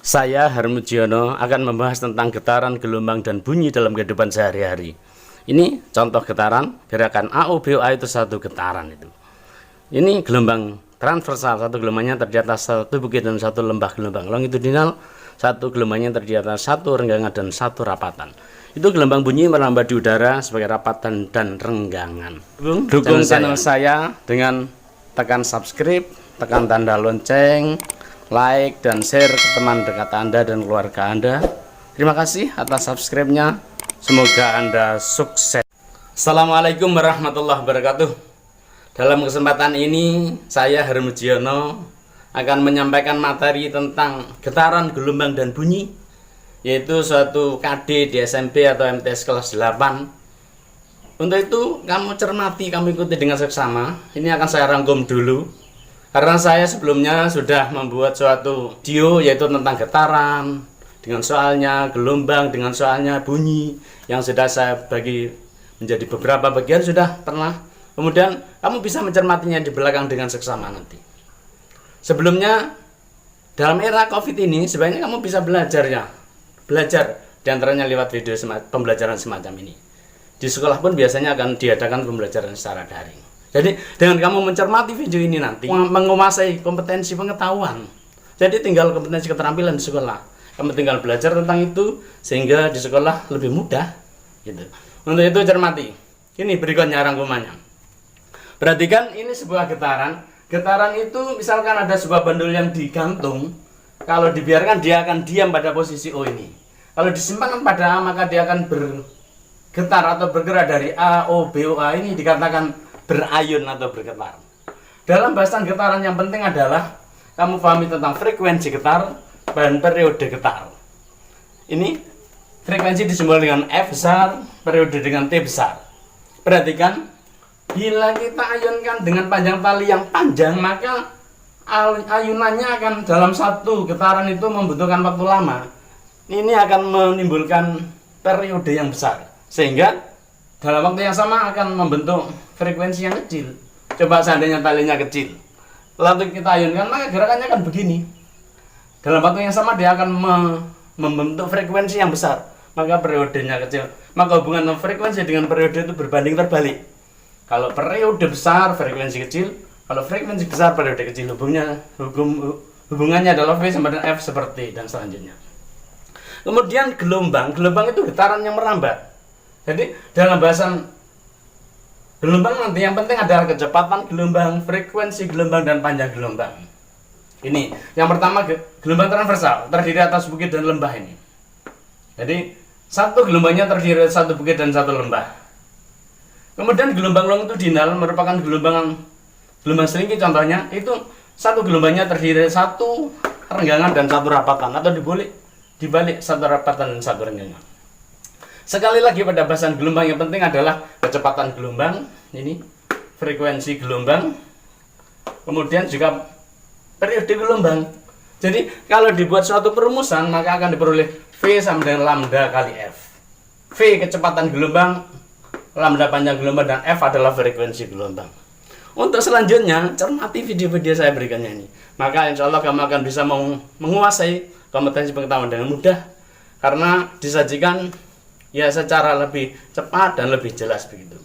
Saya Harmudiono akan membahas tentang getaran, gelombang, dan bunyi dalam kehidupan sehari-hari. Ini contoh getaran, gerakan AOBOA itu satu getaran itu. Ini gelombang transversal, satu gelombangnya terdiri atas satu bukit dan satu lembah gelombang. Longitudinal, satu gelombangnya terdiri atas satu renggangan dan satu rapatan. Itu gelombang bunyi merambat di udara sebagai rapatan dan renggangan. Dukung channel saya dengan tekan subscribe, tekan tanda lonceng, like dan share ke teman dekat Anda dan keluarga Anda. Terima kasih atas subscribe-nya. Semoga Anda sukses. Assalamualaikum warahmatullahi wabarakatuh. Dalam kesempatan ini saya Harmudiono akan menyampaikan materi tentang getaran, gelombang, dan bunyi, yaitu suatu KD di SMP atau MTS kelas 8. Untuk itu kamu cermati, kamu ikuti dengan seksama. Ini akan saya rangkum dulu, karena saya sebelumnya sudah membuat suatu video yaitu tentang getaran dengan soalnya, gelombang dengan soalnya, bunyi yang sudah saya bagi menjadi beberapa bagian, sudah pernah. Kemudian kamu bisa mencermatinya di belakang dengan seksama nanti. Sebelumnya, dalam era COVID ini sebaiknya kamu bisa belajar diantaranya lewat video pembelajaran semacam ini. Di sekolah pun biasanya akan diadakan pembelajaran secara daring. Jadi dengan kamu mencermati video ini nanti menguasai kompetensi pengetahuan. Jadi tinggal kompetensi keterampilan di sekolah. Kamu tinggal belajar tentang itu sehingga di sekolah lebih mudah gitu. Untuk itu cermati. Ini berikutnya rangkumannya. Perhatikan, ini sebuah getaran. Getaran itu misalkan ada sebuah bandul yang digantung. Kalau dibiarkan dia akan diam pada posisi O ini. Kalau disimpan pada A maka dia akan bergetar atau bergerak dari A, O, B, O, A. Ini dikatakan berayun atau bergetar. Dalam bahasan getaran yang penting adalah kamu pahami tentang frekuensi getar dan periode getar. Ini frekuensi disimbol dengan F besar, periode dengan T besar. Perhatikan, bila kita ayunkan dengan panjang tali yang panjang, maka ayunannya akan dalam satu getaran itu membutuhkan waktu lama. Ini akan menimbulkan periode yang besar, sehingga dalam waktu yang sama akan membentuk frekuensi yang kecil. Coba seandainya talinya kecil, lalu kita ayunkan, maka gerakannya akan begini. Dalam waktu yang sama dia akan membentuk frekuensi yang besar, maka periodenya kecil. Maka hubungan frekuensi dengan periode itu berbanding terbalik. Kalau periode besar, frekuensi kecil. Kalau frekuensi besar, periode kecil. Hubungannya adalah V sama dengan F seperti dan selanjutnya. Kemudian gelombang itu getaran yang merambat. Jadi dalam bahasan gelombang nanti yang penting adalah kecepatan gelombang, frekuensi gelombang, dan panjang gelombang. Ini yang pertama, gelombang transversal terdiri atas bukit dan lembah ini. Jadi satu gelombangnya terdiri dari satu bukit dan satu lembah. Kemudian gelombang longitudinal merupakan gelombang seringki, contohnya itu satu gelombangnya terdiri dari satu renggangan dan satu rapatan, atau dibalik satu rapatan dan satu renggangan. Sekali lagi pada bahasan gelombang yang penting adalah kecepatan gelombang, ini frekuensi gelombang, kemudian juga periode gelombang. Jadi kalau dibuat suatu perumusan maka akan diperoleh V sama dengan lambda kali F. V kecepatan gelombang, lambda panjang gelombang, dan F adalah frekuensi gelombang. Untuk selanjutnya cermati video-video saya berikannya ini. Maka insya Allah kamu akan bisa menguasai kompetensi pengetahuan dengan mudah, karena disajikan ya secara lebih cepat dan lebih jelas begitu.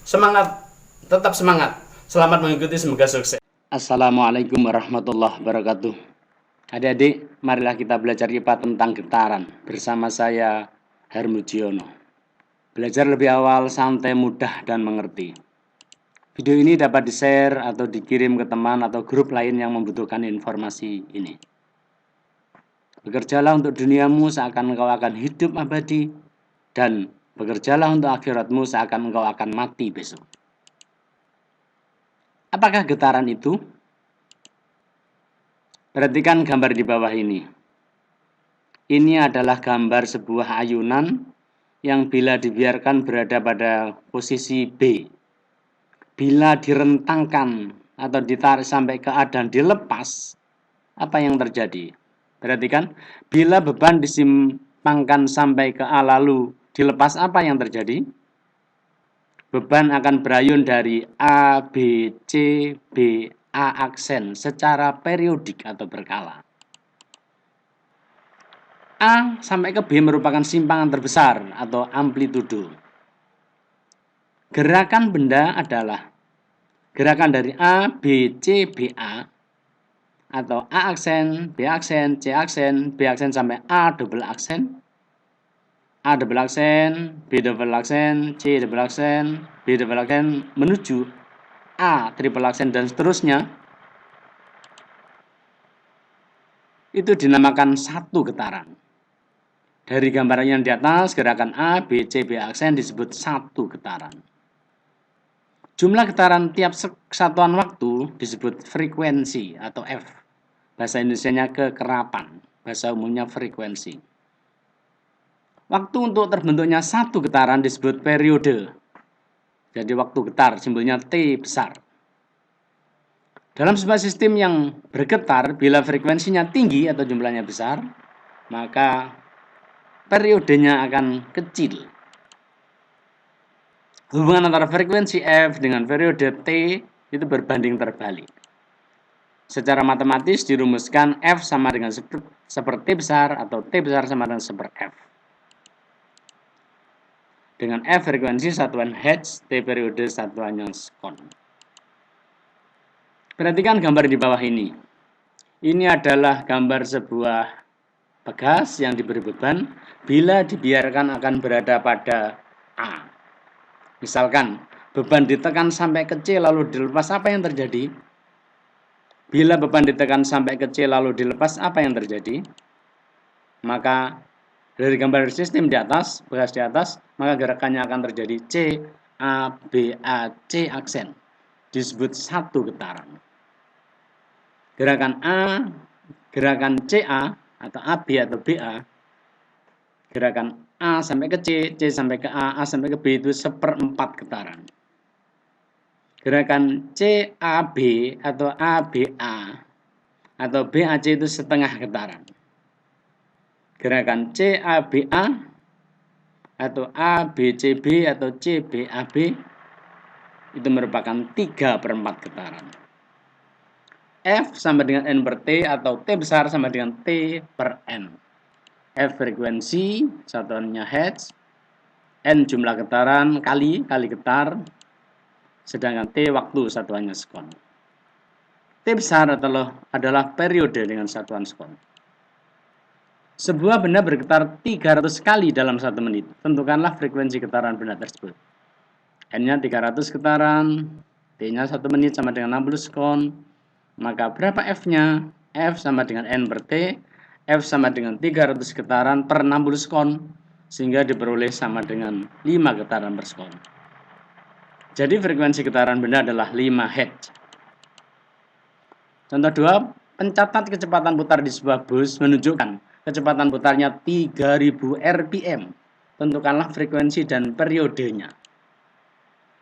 Semangat, tetap semangat. Selamat mengikuti, semoga sukses. Assalamualaikum warahmatullahi wabarakatuh. Adik-adik, marilah kita belajar IPA tentang getaran bersama saya Harmudiono. Belajar lebih awal, santai, mudah, dan mengerti. Video ini dapat di-share atau dikirim ke teman atau grup lain yang membutuhkan informasi ini. Bekerjalah untuk duniamu seakan engkau akan hidup abadi, dan bekerjalah untuk akhiratmu seakan engkau akan mati besok. Apakah getaran itu? Perhatikan gambar di bawah ini. Ini adalah gambar sebuah ayunan yang bila dibiarkan berada pada posisi B, bila direntangkan atau ditarik sampai ke A dan dilepas, apa yang terjadi? Perhatikan, bila beban disimpangkan sampai ke A lalu dilepas, apa yang terjadi? Beban akan berayun dari A, B, C, B, A aksen secara periodik atau berkala. A sampai ke B merupakan simpangan terbesar atau amplitudo. Gerakan benda adalah gerakan dari A, B, C, BA atau A aksen, B aksen, C aksen, B aksen sampai A double aksen, A double aksen, B double aksen, C double aksen, B double aksen menuju A triple aksen dan seterusnya. Itu dinamakan satu getaran. Dari gambaran yang di atas, gerakan A, B, C, B aksen disebut satu getaran. Jumlah getaran tiap satuan waktu disebut frekuensi atau F. Bahasa Indonesianya kekerapan, bahasa umumnya frekuensi. Waktu untuk terbentuknya satu getaran disebut periode. Jadi waktu getar, simbolnya T besar. Dalam sebuah sistem yang bergetar, bila frekuensinya tinggi atau jumlahnya besar, maka periodenya akan kecil. Hubungan antara frekuensi F dengan periode T itu berbanding terbalik. Secara matematis dirumuskan F sama dengan seper T besar atau T besar sama dengan seper F. Dengan F frekuensi satuan Hertz, T periode satuannya sekon. Perhatikan gambar di bawah ini. Ini adalah gambar sebuah pegas yang diberi beban bila dibiarkan akan berada pada A. Misalkan beban ditekan sampai ke C lalu dilepas, apa yang terjadi? Bila beban ditekan sampai ke C lalu dilepas, apa yang terjadi? Maka dari gambar sistem di atas, bekas di atas, maka gerakannya akan terjadi C, A, B, A, C aksen. Disebut satu getaran. Gerakan A, gerakan CA atau AB atau BA, gerakan A sampai ke C, C sampai ke A sampai ke B itu seperempat getaran. Gerakan CAB atau ABA atau BAC itu setengah getaran. Gerakan CABA atau ABCB atau CBAB itu merupakan 3/4 getaran. F sama dengan N per T atau T besar sama dengan T per N. F frekuensi, satuannya Hertz, N jumlah getaran kali getar, sedangkan T waktu, satuannya sekon. T besar adalah periode dengan satuan sekon. Sebuah benda bergetar 300 kali dalam 1 menit. Tentukanlah frekuensi getaran benda tersebut. N-nya 300 getaran, T-nya 1 menit sama dengan 60 sekon. Maka berapa F-nya? F sama dengan N per T. F sama dengan 300 getaran per 60 sekon. Sehingga diperoleh sama dengan 5 getaran per sekon. Jadi frekuensi getaran benda adalah 5 Hz. Contoh 2, pencatat kecepatan putar di sebuah bus menunjukkan kecepatan putarnya 3000 rpm. Tentukanlah frekuensi dan periodenya.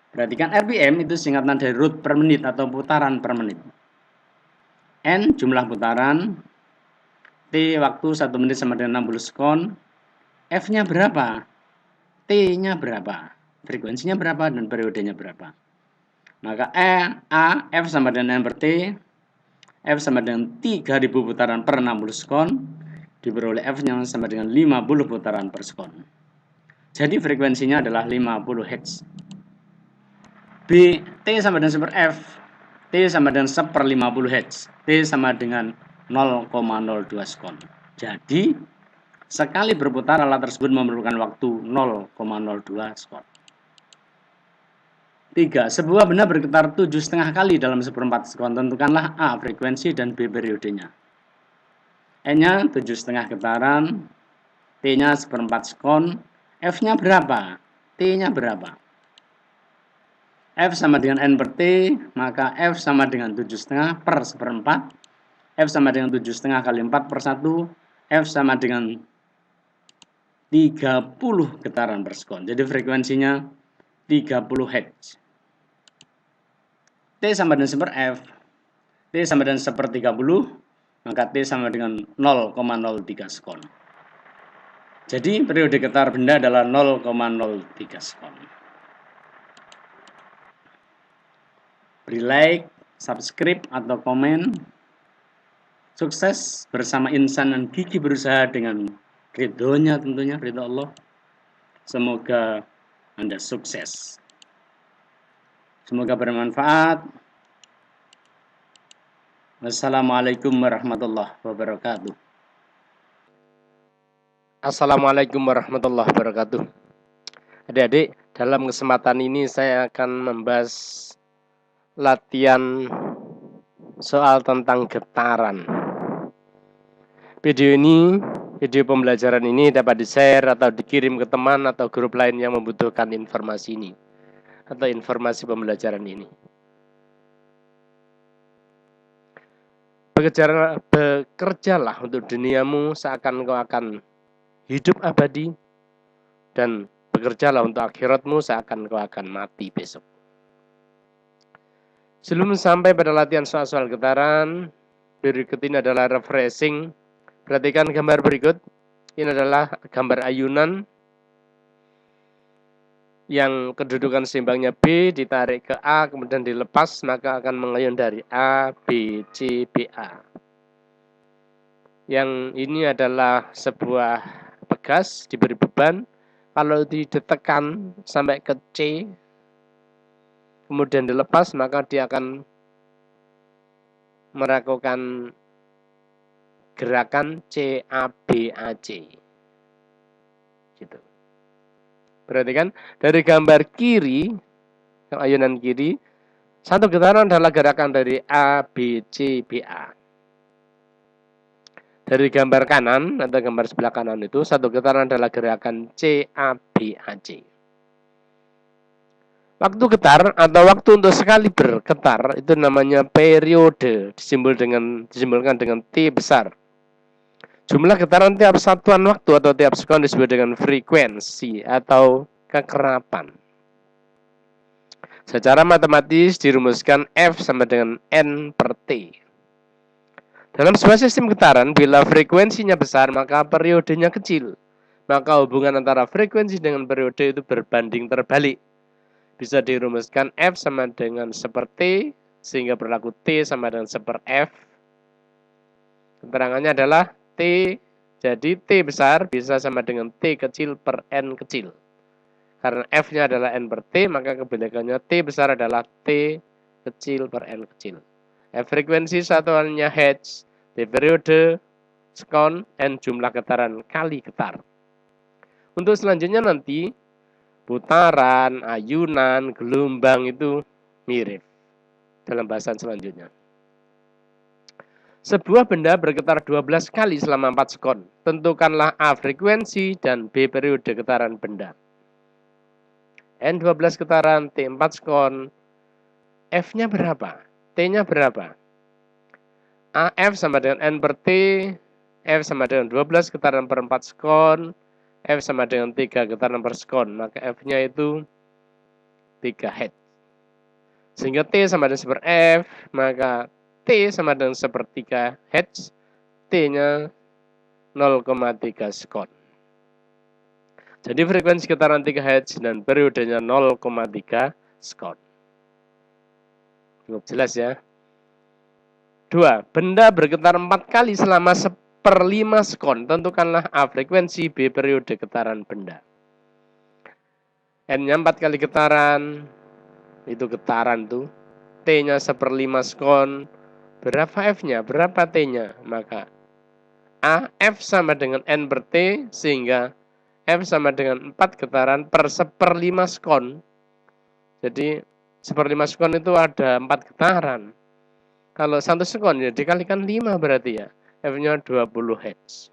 Perhatikan rpm itu singkatan dari root per menit atau putaran per menit. N jumlah putaran, T waktu 1 menit sama dengan 60 sekon. F-nya berapa? T-nya berapa? Frekuensinya berapa dan periodenya berapa? Maka F sama dengan N per T, F sama dengan 3000 putaran per 60 sekon, diperoleh F-nya sama dengan 50 putaran per sekon. Jadi frekuensinya adalah 50 Hz. B, T sama dengan seper F, T sama dengan seper 50 Hz, T sama dengan 0,02 sekon. Jadi, sekali berputar alat tersebut memerlukan waktu 0,02 sekon. 3. Sebuah benda bergetar 7,5 kali dalam 1/4 sekon. Tentukanlah A frekuensi dan B periodenya. N-nya 7,5 getaran, T-nya 1/4 sekon, F-nya berapa? T-nya berapa? F sama dengan N per T, maka F sama dengan 7,5 per 1/4, F sama dengan 7,5 kali 4 per 1, F sama dengan 30 getaran per sekon. Jadi frekuensinya 30 Hz. T sama dengan seper F, T sama dengan seper 30, maka T sama dengan 0,03 sekon. Jadi periode getar benda adalah 0,03 sekon. Beri like, subscribe, atau komen. Sukses bersama Insan dan Gigi berusaha dengan ridhonya, tentunya ridho Allah. Semoga Anda sukses. Semoga bermanfaat. Wassalamualaikum warahmatullahi wabarakatuh. Assalamualaikum warahmatullahi wabarakatuh. Adik-adik, dalam kesempatan ini saya akan membahas latihan soal tentang getaran. Video pembelajaran ini dapat di-share atau dikirim ke teman atau grup lain yang membutuhkan informasi ini atau informasi pembelajaran ini. Bekerjalah untuk duniamu seakan kau akan hidup abadi, dan bekerjalah untuk akhiratmu seakan kau akan mati besok. Sebelum sampai pada latihan soal-soal getaran, berikut ini adalah refreshing. Perhatikan gambar berikut. Ini adalah gambar ayunan yang kedudukan seimbangnya B ditarik ke A, kemudian dilepas, maka akan mengayun dari A, B, C, B, A. Yang ini adalah sebuah pegas diberi beban. Kalau ditekan sampai ke C, kemudian dilepas, maka dia akan melakukan gerakan CABAC. Gitu. Perhatikan dari gambar kiri, ayunan kiri, satu getaran adalah gerakan dari A, B, C, B, A. Dari gambar kanan atau gambar sebelah kanan itu, satu getaran adalah gerakan C, A, B, A, C. Waktu getar atau waktu untuk sekali bergetar itu namanya periode, disimbolkan dengan T besar. Jumlah getaran tiap satuan waktu atau tiap sekon disebut dengan frekuensi atau kekerapan. Secara matematis dirumuskan F sama dengan N per T. Dalam sebuah sistem getaran, bila frekuensinya besar, maka periodenya kecil. Maka hubungan antara frekuensi dengan periode itu berbanding terbalik. Bisa dirumuskan F sama dengan seperti, sehingga berlaku T sama dengan seper F. Keterangannya adalah T, jadi T besar bisa sama dengan T kecil per N kecil. Karena F-nya adalah N per T, maka kebalikannya T besar adalah T kecil per N kecil. F frekuensi satuannya Hertz, T periode, sekon, N jumlah getaran kali getar. Untuk selanjutnya nanti, putaran, ayunan, gelombang itu mirip dalam bahasan selanjutnya. Sebuah benda bergetar 12 kali selama 4 sekon. Tentukanlah A frekuensi dan B periode getaran benda. N 12 getaran, T 4 sekon. F-nya berapa? T-nya berapa? AF sama dengan N per T. F sama dengan 12 getaran per 4 sekon. F sama dengan 3 getaran per sekon. Maka F-nya itu 3 Hertz. Sehingga T sama dengan seper F. Maka T sama dengan sepertiga Hertz, T-nya 0,3 sekon. Jadi frekuensi getaran 3 Hertz dan periodenya 0,3 sekon. Cukup jelas ya. 2. Benda bergetar 4 kali selama 1/5 sekon. Tentukanlah A frekuensi, B periode getaran benda. N-nya 4 kali getaran, itu getaran tuh. T-nya 1/5 sekon. Berapa F-nya? Berapa T-nya? Maka A, F sama dengan N per T, sehingga F sama dengan 4 getaran per 1/5 sekon. Jadi 1/5 sekon itu ada 4 getaran. Kalau 1 sekon ya dikalikan 5 berarti ya. F-nya 20 Hertz.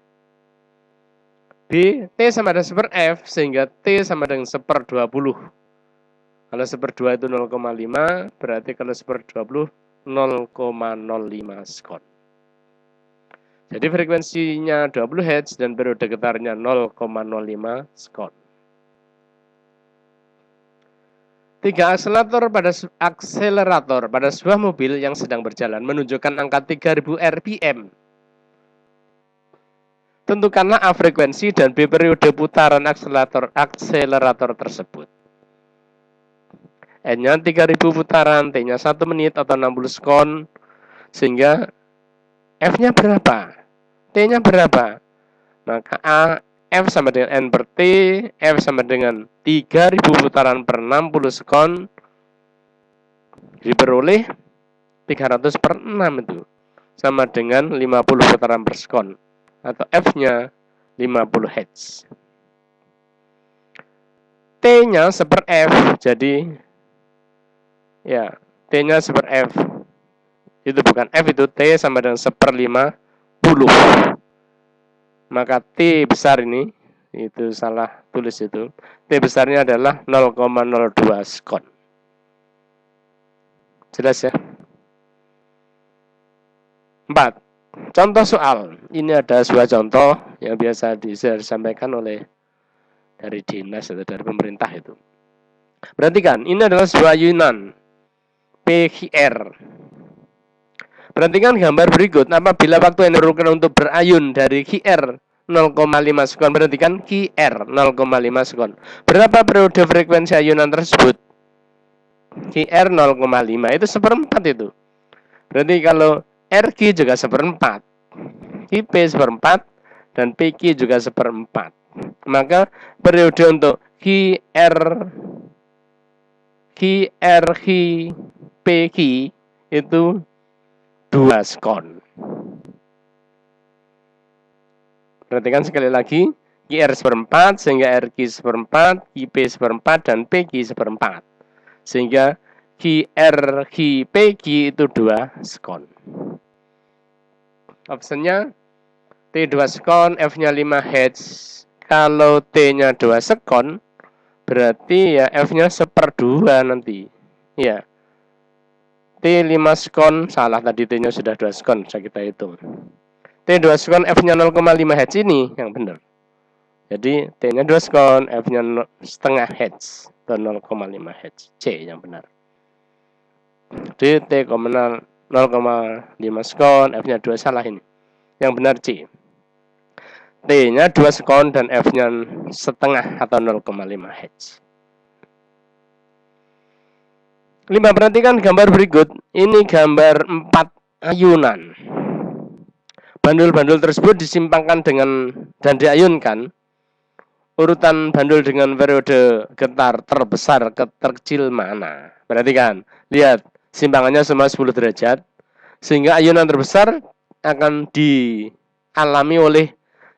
B, T sama dengan seper F, sehingga T sama dengan 1/20. Kalau 1/2 itu 0,5, berarti kalau 1/20 0,05 sekon. Jadi frekuensinya 20 Hz dan periode getarnya 0,05 sekon. 3. Akselerator pada sebuah mobil yang sedang berjalan menunjukkan angka 3000 rpm. Tentukanlah A frekuensi dan B periode putaran akselerator tersebut. N-nya 3000 putaran, T-nya 1 menit atau 60 sekon, sehingga F-nya berapa? T-nya berapa? Maka A F sama dengan N per T, F sama dengan 3000 putaran per 60 sekon, diperoleh 300 per 6 itu. Sama dengan 50 putaran per sekon. Atau F-nya 50 Hz. T-nya seper F, jadi ya T-nya seper F. Itu bukan F, itu T sama dengan seper 50. Maka T besar ini, itu salah tulis itu. T besarnya adalah 0,02 sekon. Jelas ya? 4. Contoh soal. Ini ada sebuah contoh yang biasa disampaikan oleh dari dinas atau dari pemerintah itu. Perhatikan, ini adalah sebuah ayunan PQR. Perhatikan gambar berikut. Apabila waktu yang diperlukan untuk berayun dari QR 0,5 sekon. Perhatikan QR 0,5 sekon. Berapa periode frekuensi ayunan tersebut? QR 0,5 itu seperempat itu. Berarti kalau RQ juga seperempat, IP seperempat, dan PQ juga seperempat. Maka periode untuk PQ itu 2 sekon. Perhatikan sekali lagi, QR seperempat, sehingga RQ seperempat, IP seperempat, dan PQ seperempat. Sehingga PQ itu 2 sekon. Optionnya T 2 sekon, F-nya 5 Hz. Kalau T-nya 2 sekon, berarti ya F-nya 1/2 nanti. Ya. T 5 sekon, salah tadi T-nya sudah 2 sekon, bisa kita hitung. T 2 sekon, F-nya 0,5 Hz ini yang benar. Jadi T-nya 2 sekon, F-nya setengah Hz atau 0,5 Hz. C yang benar. Jadi T 0,5 sekon, F-nya 2, salah ini. Yang benar C. T-nya 2 sekon dan F-nya setengah atau 0,5 Hz. 5. Perhatikan gambar berikut. Ini gambar 4 ayunan. Bandul-bandul tersebut disimpangkan dengan dan diayunkan. Urutan bandul dengan periode getar terbesar ke terkecil mana? Perhatikan. Lihat, simpangannya semua 10 derajat. Sehingga ayunan terbesar akan dialami oleh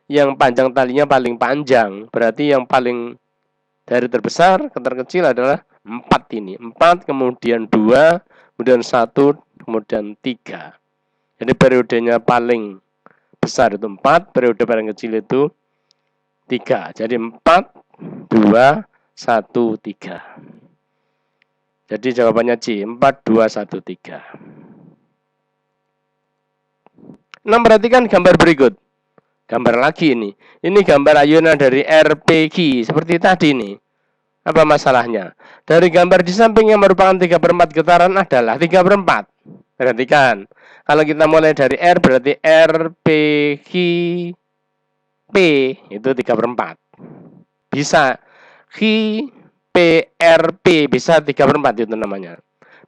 yang panjang talinya paling panjang. Berarti yang paling dari terbesar ke terkecil adalah 4 ini. 4, kemudian 2, kemudian 1, kemudian 3. Jadi periodenya paling besar itu 4, periode paling kecil itu 3. Jadi 4, 2, 1, 3. Jadi jawabannya C, 4, 2, 1, 3. 6. Perhatikan gambar berikut. Gambar lagi ini. Ini gambar ayunan dari RPQ. Seperti tadi nih. Apa masalahnya? Dari gambar di samping yang merupakan 3/4 getaran adalah 3/4. Perhatikan. Kalau kita mulai dari R berarti RPQ P itu 3/4. Bisa PRP bisa 3/4 itu namanya.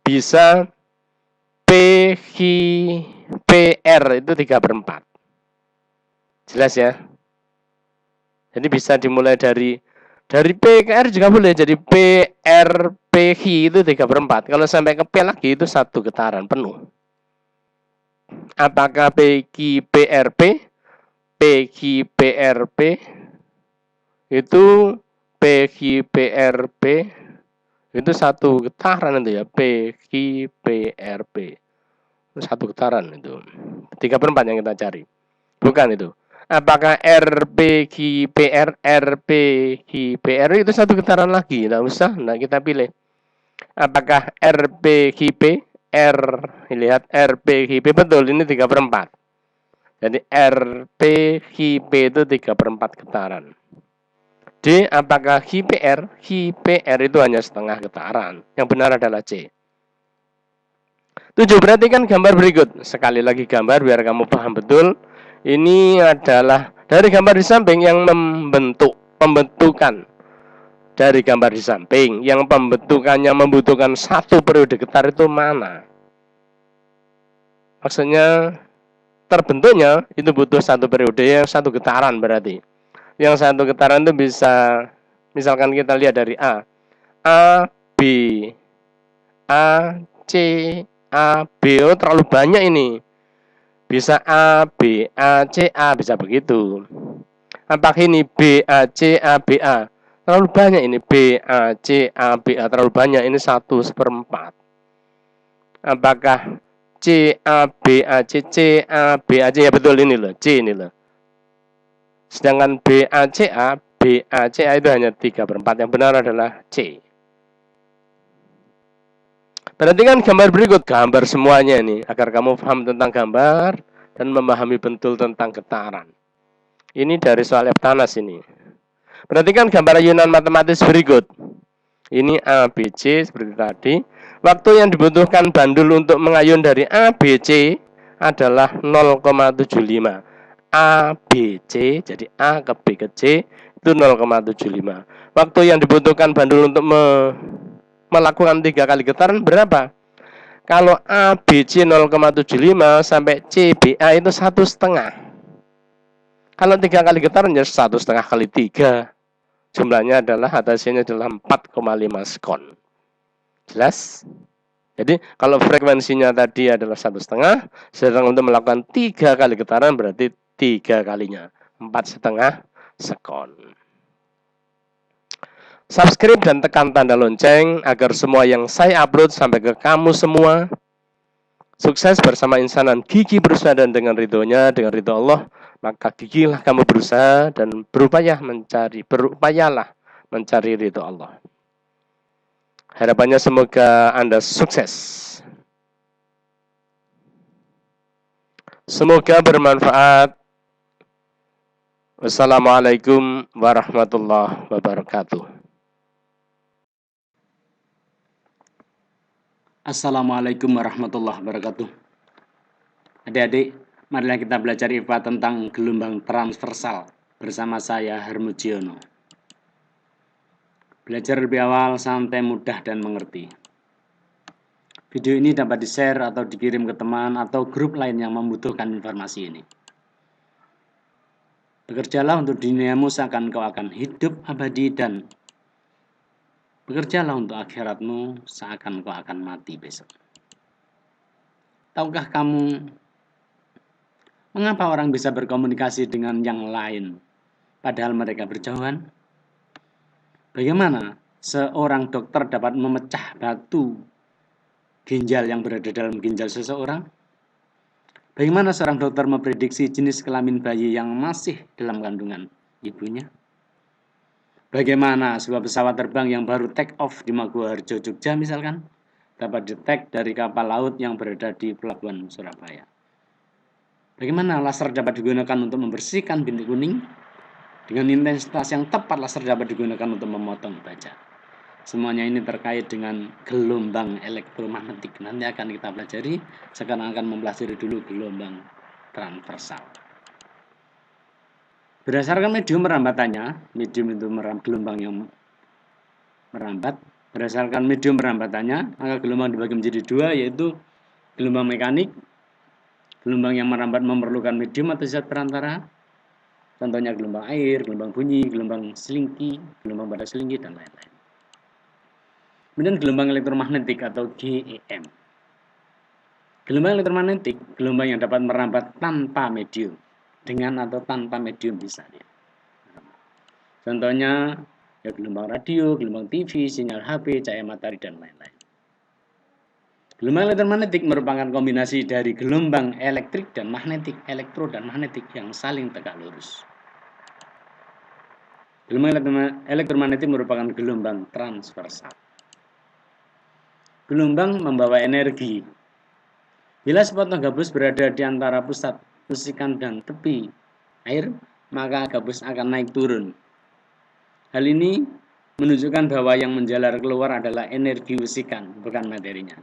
Bisa PR itu 3/4. Jelas ya? Jadi bisa dimulai dari PKR juga boleh. Jadi PRPQ itu 3/4. Kalau sampai ke P lagi itu 1 getaran penuh. Apakah PQPRP? PQPRP itu PQPRP itu 1 getaran itu ya. PQPRP 1 getaran itu. 3/4 yang kita cari. Bukan itu. Apakah RPQPR itu 1 getaran lagi? Tidak usah, nah kita pilih. Apakah RPQP lihat RPQP betul ini 3/4. Jadi RPQP itu 3/4 getaran. D. Apakah QPR itu hanya setengah getaran? Yang benar adalah C. 7. Perhatikan gambar berikut. Sekali lagi gambar biar kamu paham betul. Ini adalah dari gambar di samping yang pembentukan dari gambar di samping yang pembentukannya membutuhkan 1 periode getar itu mana? Maksudnya terbentuknya itu butuh 1 periode yang 1 getaran berarti. yang satu getaran itu bisa, misalkan kita lihat dari A, B, A, C, A, B. Oh, terlalu banyak ini. Bisa A, B, A, C, A, bisa begitu. Apakah ini B, A, C, A, B, A? Terlalu banyak ini. B, A, C, A, B, A. Terlalu banyak. Ini 1/4. Apakah C, A, B, A, C, C, A, B, A, C? Ya betul, ini loh. C ini loh. Sedangkan B, A, C, A, B, A, C, A itu hanya 3/4. Yang benar adalah C. Perhatikan gambar berikut. Gambar semuanya ini. Agar kamu paham tentang gambar dan memahami betul tentang getaran. Ini dari soal Eptanas ini. Perhatikan gambar ayunan matematis berikut. Ini A, B, C seperti tadi. Waktu yang dibutuhkan bandul untuk mengayun dari A, B, C adalah 0,75. A, B, C, jadi A ke B ke C itu 0,75. Waktu yang dibutuhkan bandul untuk melakukan 3 kali getaran berapa? Kalau A, B, C 0,75 sampai C, B, A itu 1,5. Kalau 3 kali getaran ya 1,5 kali 3. Jumlahnya adalah hasilnya adalah 4,5 sekon. Jelas? Jadi kalau frekuensinya tadi adalah 1,5, sedang untuk melakukan 3 kali getaran berarti 3 kalinya 4,5 sekon. Subscribe dan tekan tanda lonceng agar semua yang saya upload sampai ke kamu semua. Sukses bersama insanan gigi berusaha dan dengan ridhonya, dengan ridho Allah, maka gigilah kamu berusaha dan berupayalah mencari ridho Allah. Harapannya semoga Anda sukses. Semoga bermanfaat. Wassalamualaikum warahmatullahi wabarakatuh. Assalamualaikum warahmatullahi wabarakatuh. Adik-adik, marilah kita belajar IPA tentang gelombang transversal bersama saya Hermujiono. Belajar lebih awal, santai, mudah, dan mengerti. Video ini dapat di-share atau dikirim ke teman atau grup lain yang membutuhkan informasi ini. Bekerjalah untuk duniamu seakan kau akan hidup abadi dan bekerjalah untuk akhiratmu seakan kau akan mati besok. Tahukah kamu mengapa orang bisa berkomunikasi dengan yang lain padahal mereka berjauhan? Bagaimana seorang dokter dapat memecah batu ginjal yang berada dalam ginjal seseorang? Bagaimana seorang dokter memprediksi jenis kelamin bayi yang masih dalam kandungan ibunya? Bagaimana sebuah pesawat terbang yang baru take off di Maguwoharjo, Jogja misalkan, dapat detect dari kapal laut yang berada di pelabuhan Surabaya? Bagaimana laser dapat digunakan untuk membersihkan bintik kuning? Dengan intensitas yang tepat, laser dapat digunakan untuk memotong baja. Semuanya ini terkait dengan gelombang elektromagnetik. Nanti akan kita pelajari. Sekarang akan mempelajari dulu gelombang transversal. Berdasarkan medium merambatannya, medium itu gelombang yang merambat. Berdasarkan medium merambatannya, maka gelombang dibagi menjadi dua, yaitu gelombang mekanik, gelombang yang merambat memerlukan medium atau zat perantara. Contohnya gelombang air, gelombang bunyi, gelombang selingki, gelombang pada selingki, dan lain-lain. Kemudian gelombang elektromagnetik atau GEM. Gelombang elektromagnetik, gelombang yang dapat merambat tanpa medium. Dengan atau tanpa medium bisa dia. Contohnya ya gelombang radio, gelombang TV, sinyal HP, cahaya matahari, dan lain-lain. Gelombang elektromagnetik merupakan kombinasi dari gelombang elektrik dan magnetik, elektro dan magnetik yang saling tegak lurus. Gelombang elektromagnetik merupakan gelombang transversal. Gelombang membawa energi. Bila sepotong gabus berada di antara pusat usikan dan tepi air, maka gabus akan naik turun. Hal ini menunjukkan bahwa yang menjalar keluar adalah energi usikan, bukan materinya.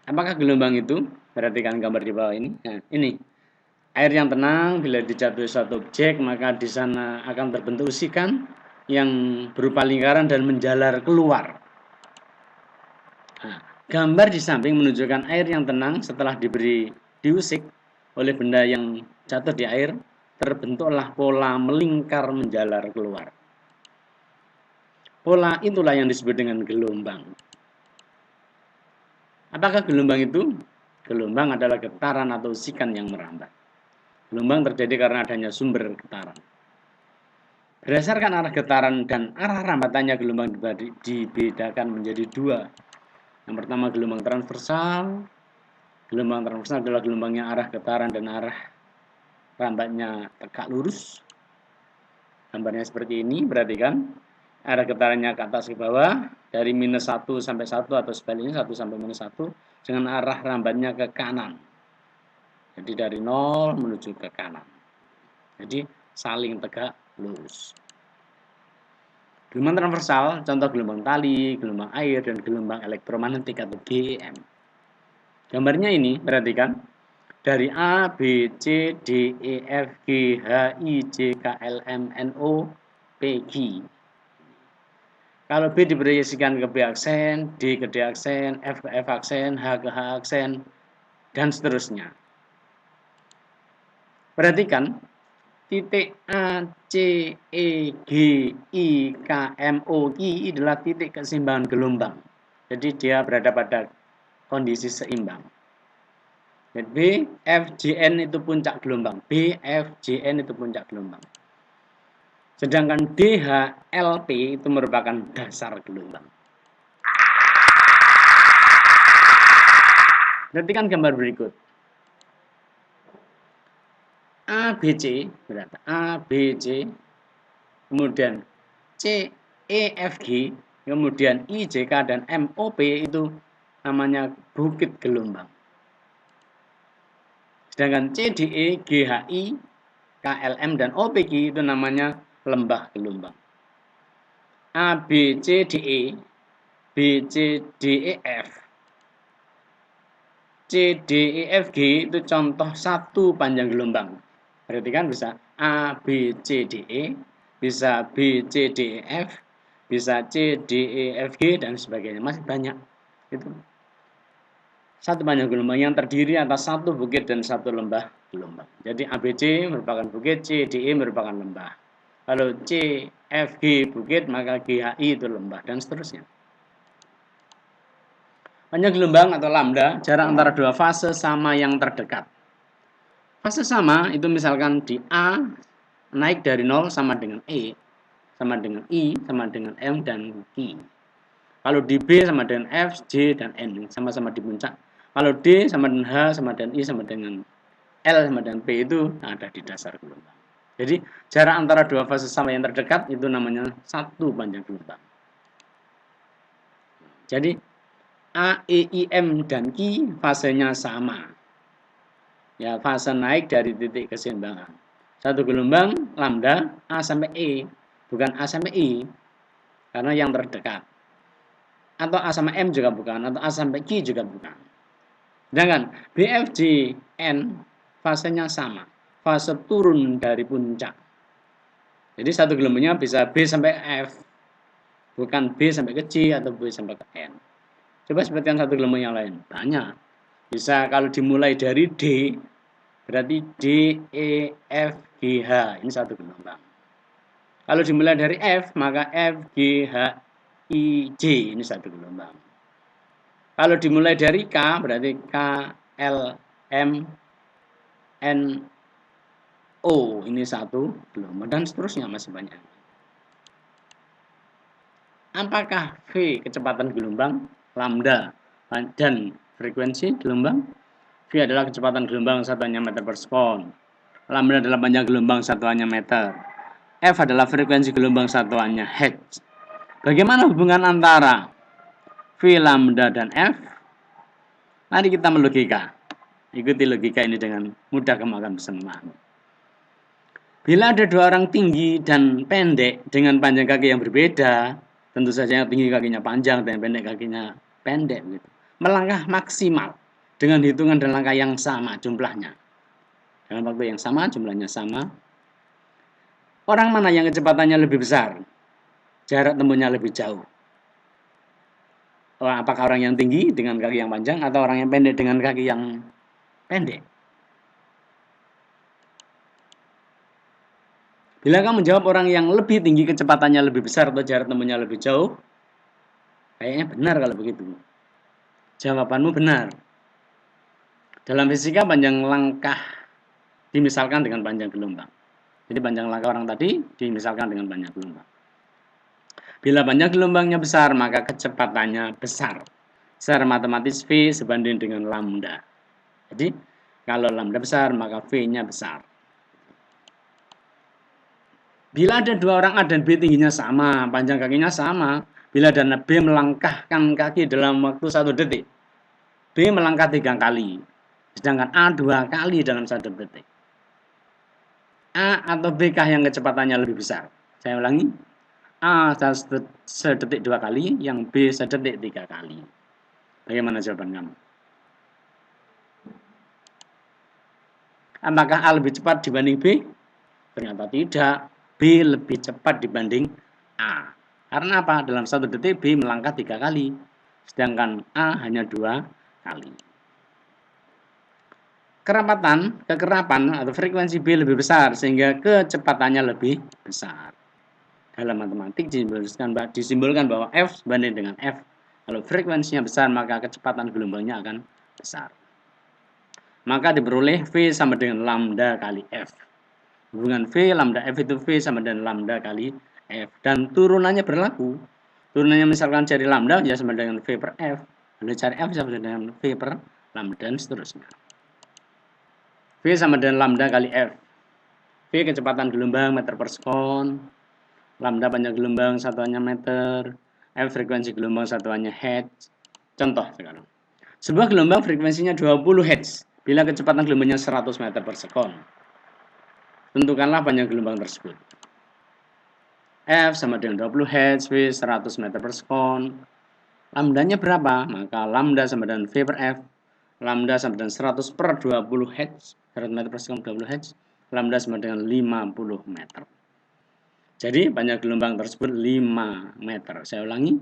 Apakah gelombang itu? Perhatikan gambar di bawah ini. Nah, ini air yang tenang bila dijatuhi suatu objek, maka di sana akan terbentuk usikan yang berupa lingkaran dan menjalar keluar. Nah, gambar di samping menunjukkan air yang tenang setelah diusik oleh benda yang jatuh di air, terbentuklah pola melingkar menjalar keluar. Pola itulah yang disebut dengan gelombang. Apakah gelombang itu? Gelombang adalah getaran atau sikan yang merambat. Gelombang terjadi karena adanya sumber getaran. Berdasarkan arah getaran dan arah rambatannya, gelombang dibedakan menjadi dua. Yang pertama gelombang transversal. Gelombang transversal adalah gelombang yang arah getaran dan arah rambatnya tegak lurus. Gambarnya seperti ini, perhatikan. Arah getarannya ke atas ke bawah, dari -1 sampai 1 atau sebaliknya 1 sampai -1, dengan arah rambatnya ke kanan. Jadi dari 0 menuju ke kanan. Jadi saling tegak lurus. Gelombang transversal, contoh gelombang tali, gelombang air, dan gelombang elektromagnetik atau GEM. Gambarnya ini, perhatikan. Dari A, B, C, D, E, F, G, H, I, J, K, L, M, N, O, P, Q. Kalau B diproyeksikan ke B aksen, D ke D aksen, F ke F aksen, H ke H aksen, dan seterusnya. Perhatikan, titik A, C, E, G, I, K, M, O, Q adalah titik keseimbangan gelombang. Jadi dia berada pada kondisi seimbang. B, F, J, N itu puncak gelombang. B, F, J, N itu puncak gelombang. Sedangkan D, H, L, P itu merupakan dasar gelombang. Perhatikan gambar berikut. A, B, C, berarti A, B, C, kemudian C, E, F, G, kemudian I, J, K, dan M, O, P itu namanya bukit gelombang. Sedangkan C, D, E, G, H, I, K, L, M, dan O, P, Q itu namanya lembah gelombang. A, B, C, D, E, B, C, D, E, F, C, D, E, F, G itu contoh satu panjang gelombang. Perhatikan bisa A, B, C, D, E, bisa B, C, D, E, F, bisa C, D, E, F, G, dan sebagainya. Masih banyak. Itu satu panjang gelombang yang terdiri atas satu bukit dan satu lembah gelombang. Jadi ABC merupakan bukit, C, D, E merupakan lembah. Kalau C, F, G bukit, maka G, H, I itu lembah, dan seterusnya. Panjang gelombang atau lambda, jarak antara dua fase sama yang terdekat. Fase sama itu misalkan di A naik dari 0 sama dengan E, sama dengan I, sama dengan M, dan Q. Kalau di B sama dengan F, J, dan N, sama-sama di puncak. Kalau D sama dengan H, sama dengan I, sama dengan L, sama dengan P itu ada di dasar gelombang. Jadi jarak antara dua fase sama yang terdekat itu namanya satu panjang gelombang. Jadi A, E, I, M, dan Q fasenya sama. Ya, fase naik dari titik keseimbangan. Satu gelombang lambda A sampai E, bukan A sampai I, karena yang terdekat. Atau A sampai M juga bukan, atau A sampai Q juga bukan. Sedangkan BFJ N fasenya sama, fase turun dari puncak. Jadi satu gelombangnya bisa B sampai F, bukan B sampai ke C atau B sampai ke N. Coba sebutkan satu gelombang yang lain. Banyak. Bisa kalau dimulai dari D, berarti D, E, F, G, H. Ini satu gelombang. Kalau dimulai dari F, maka F, G, H, I, J. Ini satu gelombang. Kalau dimulai dari K, berarti K, L, M, N, O. Ini satu gelombang. Dan seterusnya masih banyak. Apakah V kecepatan gelombang, lambda, dan frekuensi gelombang? V adalah kecepatan gelombang satuannya meter per sekon. Lambda adalah panjang gelombang satuannya meter. F adalah frekuensi gelombang satuannya hertz. Bagaimana hubungan antara V, lambda, dan F? Mari kita melogika. Ikuti logika ini dengan mudah, kamu akan bisa memahami. Bila ada dua orang tinggi dan pendek dengan panjang kaki yang berbeda, tentu saja yang tinggi kakinya panjang dan pendek kakinya pendek, gitu, melangkah maksimal dengan hitungan dan langkah yang sama jumlahnya. Dalam waktu yang sama, jumlahnya sama. Orang mana yang kecepatannya lebih besar? Jarak tempuhnya lebih jauh. Apakah orang yang tinggi dengan kaki yang panjang atau orang yang pendek dengan kaki yang pendek? Bila kamu menjawab orang yang lebih tinggi kecepatannya lebih besar atau jarak tempuhnya lebih jauh, kayaknya benar kalau begitu. Jawabanmu benar. Dalam fisika panjang langkah dimisalkan dengan panjang gelombang. Jadi panjang langkah orang tadi dimisalkan dengan panjang gelombang. Bila panjang gelombangnya besar, maka kecepatannya besar. Secara matematis V sebanding dengan lambda. Jadi kalau lambda besar, maka V-nya besar. Bila ada dua orang A dan B tingginya sama, panjang kakinya sama, bila dana B melangkahkan kaki dalam waktu 1 detik, B melangkah 3 kali, sedangkan A 2 kali dalam 1 detik. A atau B kah yang kecepatannya lebih besar? Saya ulangi, A sedetik 2 kali, yang B sedetik 3 kali. Bagaimana jawaban kamu? Apakah A lebih cepat dibanding B? Ternyata tidak. B lebih cepat dibanding A. Karena apa? Dalam 1 detik B melangkah 3 kali, sedangkan A hanya 2 kali. Kekerapan atau frekuensi B lebih besar sehingga kecepatannya lebih besar. Dalam matematik disimbolkan bahwa F sebanding dengan F. Kalau frekuensinya besar maka kecepatan gelombangnya akan besar. Maka diperoleh V sama dengan lambda kali F. Hubungan V lambda F itu V sama dengan lambda kali F. Dan turunannya berlaku. Turunannya misalkan cari lambda ya sama dengan V per F. Lalu cari F sama dengan V per lambda dan seterusnya. V sama dengan lambda kali F. V kecepatan gelombang meter per sekon. Lambda panjang gelombang satuannya meter. F frekuensi gelombang satuannya hertz. Contoh sekarang. Sebuah gelombang frekuensinya 20 hertz bila kecepatan gelombangnya 100 meter per sekon. Tentukanlah panjang gelombang tersebut. F sama dengan 20 Hz, V 100 meter per sekon. Lambdanya berapa? Maka lambda sama dengan V per F. Lambda sama dengan 100 per 20 Hz, 100 meter per sekon 20 Hz. Lambda sama dengan 50 meter. Jadi panjang gelombang tersebut 5 meter. Saya ulangi.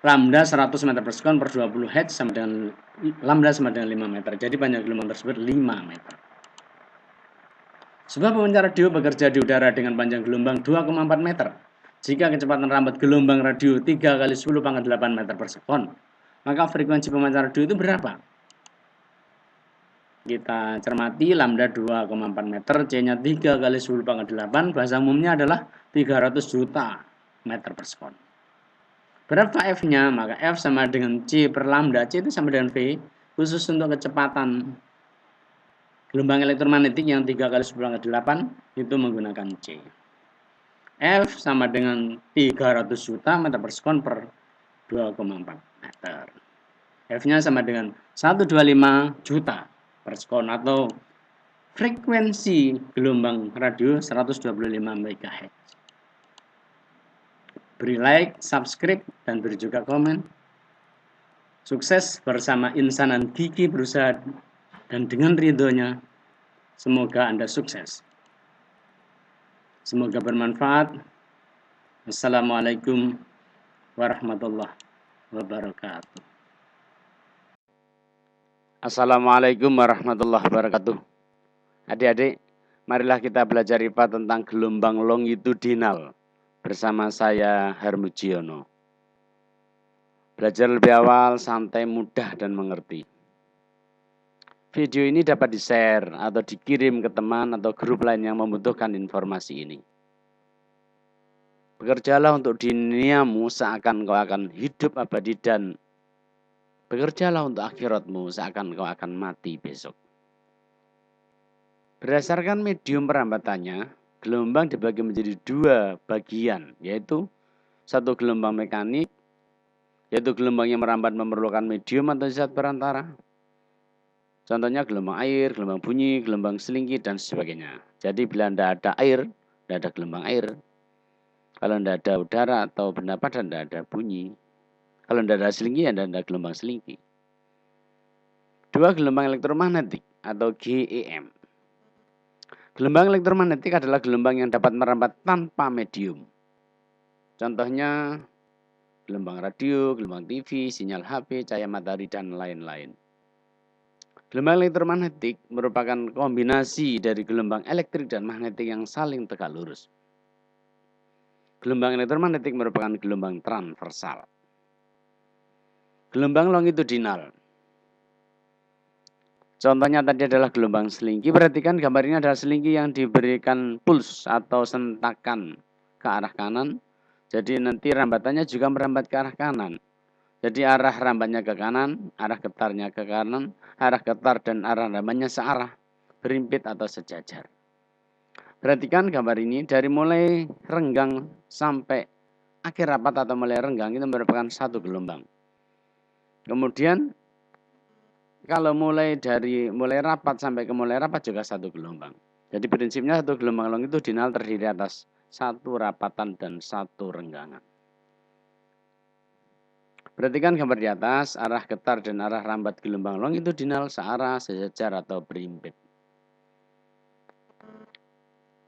Lambda 100 meter per sekon per 20 Hz sama dengan lambda sama dengan 5 meter. Jadi panjang gelombang tersebut 5 meter. Sebuah pemancar radio bekerja di udara dengan panjang gelombang 2,4 meter. Jika kecepatan rambat gelombang radio 3 kali 10 pangkat 8 meter per sekon, maka frekuensi pemancar radio itu berapa? Kita cermati lambda 2,4 meter, C-nya 3 kali 10 pangkat 8, bahasa umumnya adalah 300 juta meter per sekon. Berapa F-nya? Maka F sama dengan C per lambda, C itu sama dengan V, khusus untuk kecepatan gelombang elektromagnetik yang 3 kali 10 pangkat 8 itu menggunakan C. F sama dengan 300 juta meter per sekon per 2,4 meter. F-nya sama dengan 125 juta per sekon atau frekuensi gelombang radio 125 MHz. Beri like, subscribe, dan beri juga komen. Sukses bersama insanan gigi berusaha dan dengan ridhonya, semoga Anda sukses. Semoga bermanfaat. Wassalamualaikum warahmatullahi wabarakatuh. Assalamualaikum warahmatullahi wabarakatuh. Adik-adik, marilah kita belajar IPA tentang gelombang longitudinal bersama saya Hermujiono. Belajar lebih awal, santai, mudah, dan mengerti. Video ini dapat di-share atau dikirim ke teman atau grup lain yang membutuhkan informasi ini. Bekerjalah untuk duniamu seakan kau akan hidup abadi dan bekerjalah untuk akhiratmu seakan kau akan mati besok. Berdasarkan medium perambatannya, gelombang dibagi menjadi 2 bagian, yaitu satu gelombang mekanik, yaitu gelombang yang merambat memerlukan medium atau zat perantara. Contohnya gelombang air, gelombang bunyi, gelombang selingki, dan sebagainya. Jadi bila tidak ada air, tidak ada gelombang air. Kalau tidak ada udara atau benda padat, tidak ada bunyi. Kalau tidak ada selingki, tidak ada gelombang selingki. 2 gelombang elektromagnetik atau GEM. Gelombang elektromagnetik adalah gelombang yang dapat merambat tanpa medium. Contohnya gelombang radio, gelombang TV, sinyal HP, cahaya matahari, dan lain-lain. Gelombang elektromagnetik merupakan kombinasi dari gelombang elektrik dan magnetik yang saling tegak lurus. gelombang elektromagnetik merupakan gelombang transversal. Gelombang longitudinal. Contohnya tadi adalah gelombang selingki. Perhatikan gambar ini adalah selingki yang diberikan puls atau sentakan ke arah kanan. Jadi nanti rambatannya juga merambat ke arah kanan. Jadi arah rambatnya ke kanan, arah getarnya ke kanan, arah getar dan arah rambatnya searah, berimpit atau sejajar. Perhatikan gambar ini dari mulai renggang sampai akhir rapat atau mulai renggang itu merupakan satu gelombang. Kemudian kalau mulai rapat sampai ke mulai rapat juga satu gelombang. Jadi prinsipnya satu gelombang longitudinal terdiri atas satu rapatan dan satu renggangan. Perhatikan gambar di atas, arah getar dan arah rambat gelombang longitudinal searah, sejajar atau berimpit.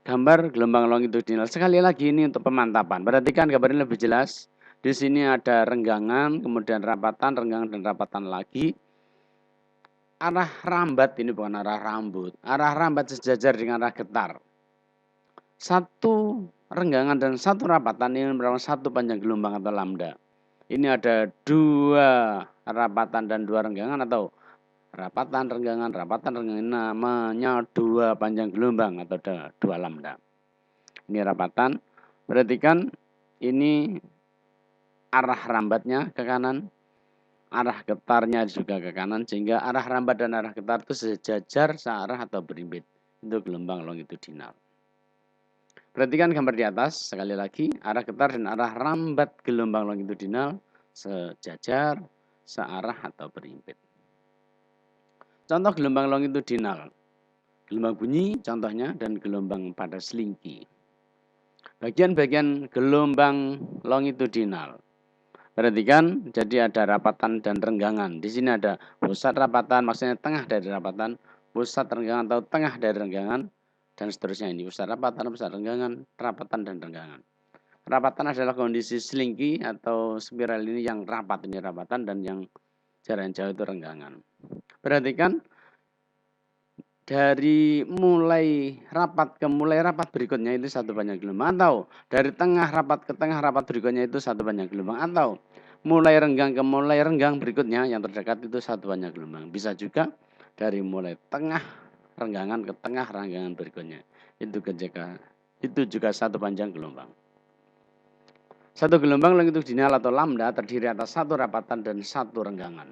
Gambar gelombang longitudinal sekali lagi ini untuk pemantapan. Perhatikan gambar ini lebih jelas. Di sini ada renggangan, kemudian rapatan, renggangan dan rapatan lagi. Arah rambat ini bukan arah rambut. Arah rambat sejajar dengan arah getar. Satu renggangan dan satu rapatan ini merupakan satu panjang gelombang atau lambda. Ini ada dua rapatan dan dua renggangan atau rapatan, renggangan, namanya dua panjang gelombang atau dua lambda. Ini rapatan. Perhatikan ini arah rambatnya ke kanan, arah getarnya juga ke kanan, sehingga arah rambat dan arah getar itu sejajar, searah atau berimpit. Itu gelombang longitudinal. Perhatikan gambar di atas, sekali lagi, arah getar dan arah rambat gelombang longitudinal sejajar, searah atau berimpit. Contoh gelombang longitudinal. Gelombang bunyi contohnya dan gelombang pada selingki. Bagian-bagian gelombang longitudinal. Perhatikan, jadi ada rapatan dan renggangan. Di sini ada pusat rapatan, maksudnya tengah dari rapatan, pusat renggangan atau tengah dari renggangan, dan seterusnya ini. Pusat rapatan, pusat renggangan, rapatan dan renggangan. Rapatan adalah kondisi selingki atau spiral ini yang rapat, ini rapatan, dan yang jarak jauh itu renggangan. Perhatikan, dari mulai rapat ke mulai rapat berikutnya itu satu panjang gelombang, atau dari tengah rapat ke tengah rapat berikutnya itu satu panjang gelombang, atau mulai renggang ke mulai renggang berikutnya yang terdekat itu satu panjang gelombang. Bisa juga dari mulai tengah renggangan ke tengah renggangan berikutnya itu juga satu panjang gelombang. Satu gelombang longitudinal atau lambda terdiri atas satu rapatan dan satu renggangan.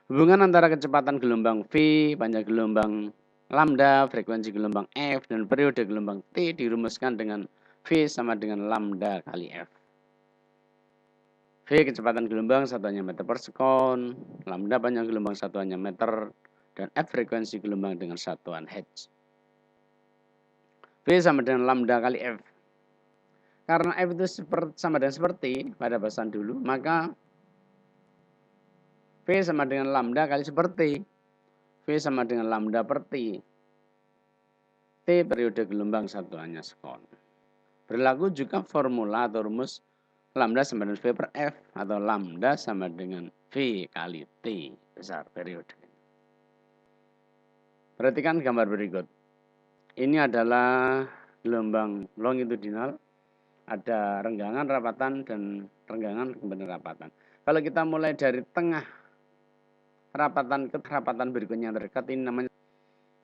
Hubungan antara kecepatan gelombang V, panjang gelombang lambda, frekuensi gelombang F, dan periode gelombang T dirumuskan dengan V sama dengan lambda kali F. V kecepatan gelombang satuannya meter per sekon, lambda panjang gelombang satuannya meter, dan F frekuensi gelombang dengan satuan Hertz. V sama dengan lambda kali F. Karena F itu sama dengan seperti pada bahasan dulu, maka V sama dengan lambda kali seperti. V sama dengan lambda per T. T periode gelombang satuannya sekon. Berlaku juga formula atau rumus lambda sama dengan V per F atau lambda sama dengan V kali T besar periode. Perhatikan gambar berikut. Ini adalah gelombang longitudinal. Ada renggangan, rapatan, dan renggangan kemudian rapatan. Kalau kita mulai dari tengah rapatan ke rapatan berikutnya yang terdekat, ini namanya,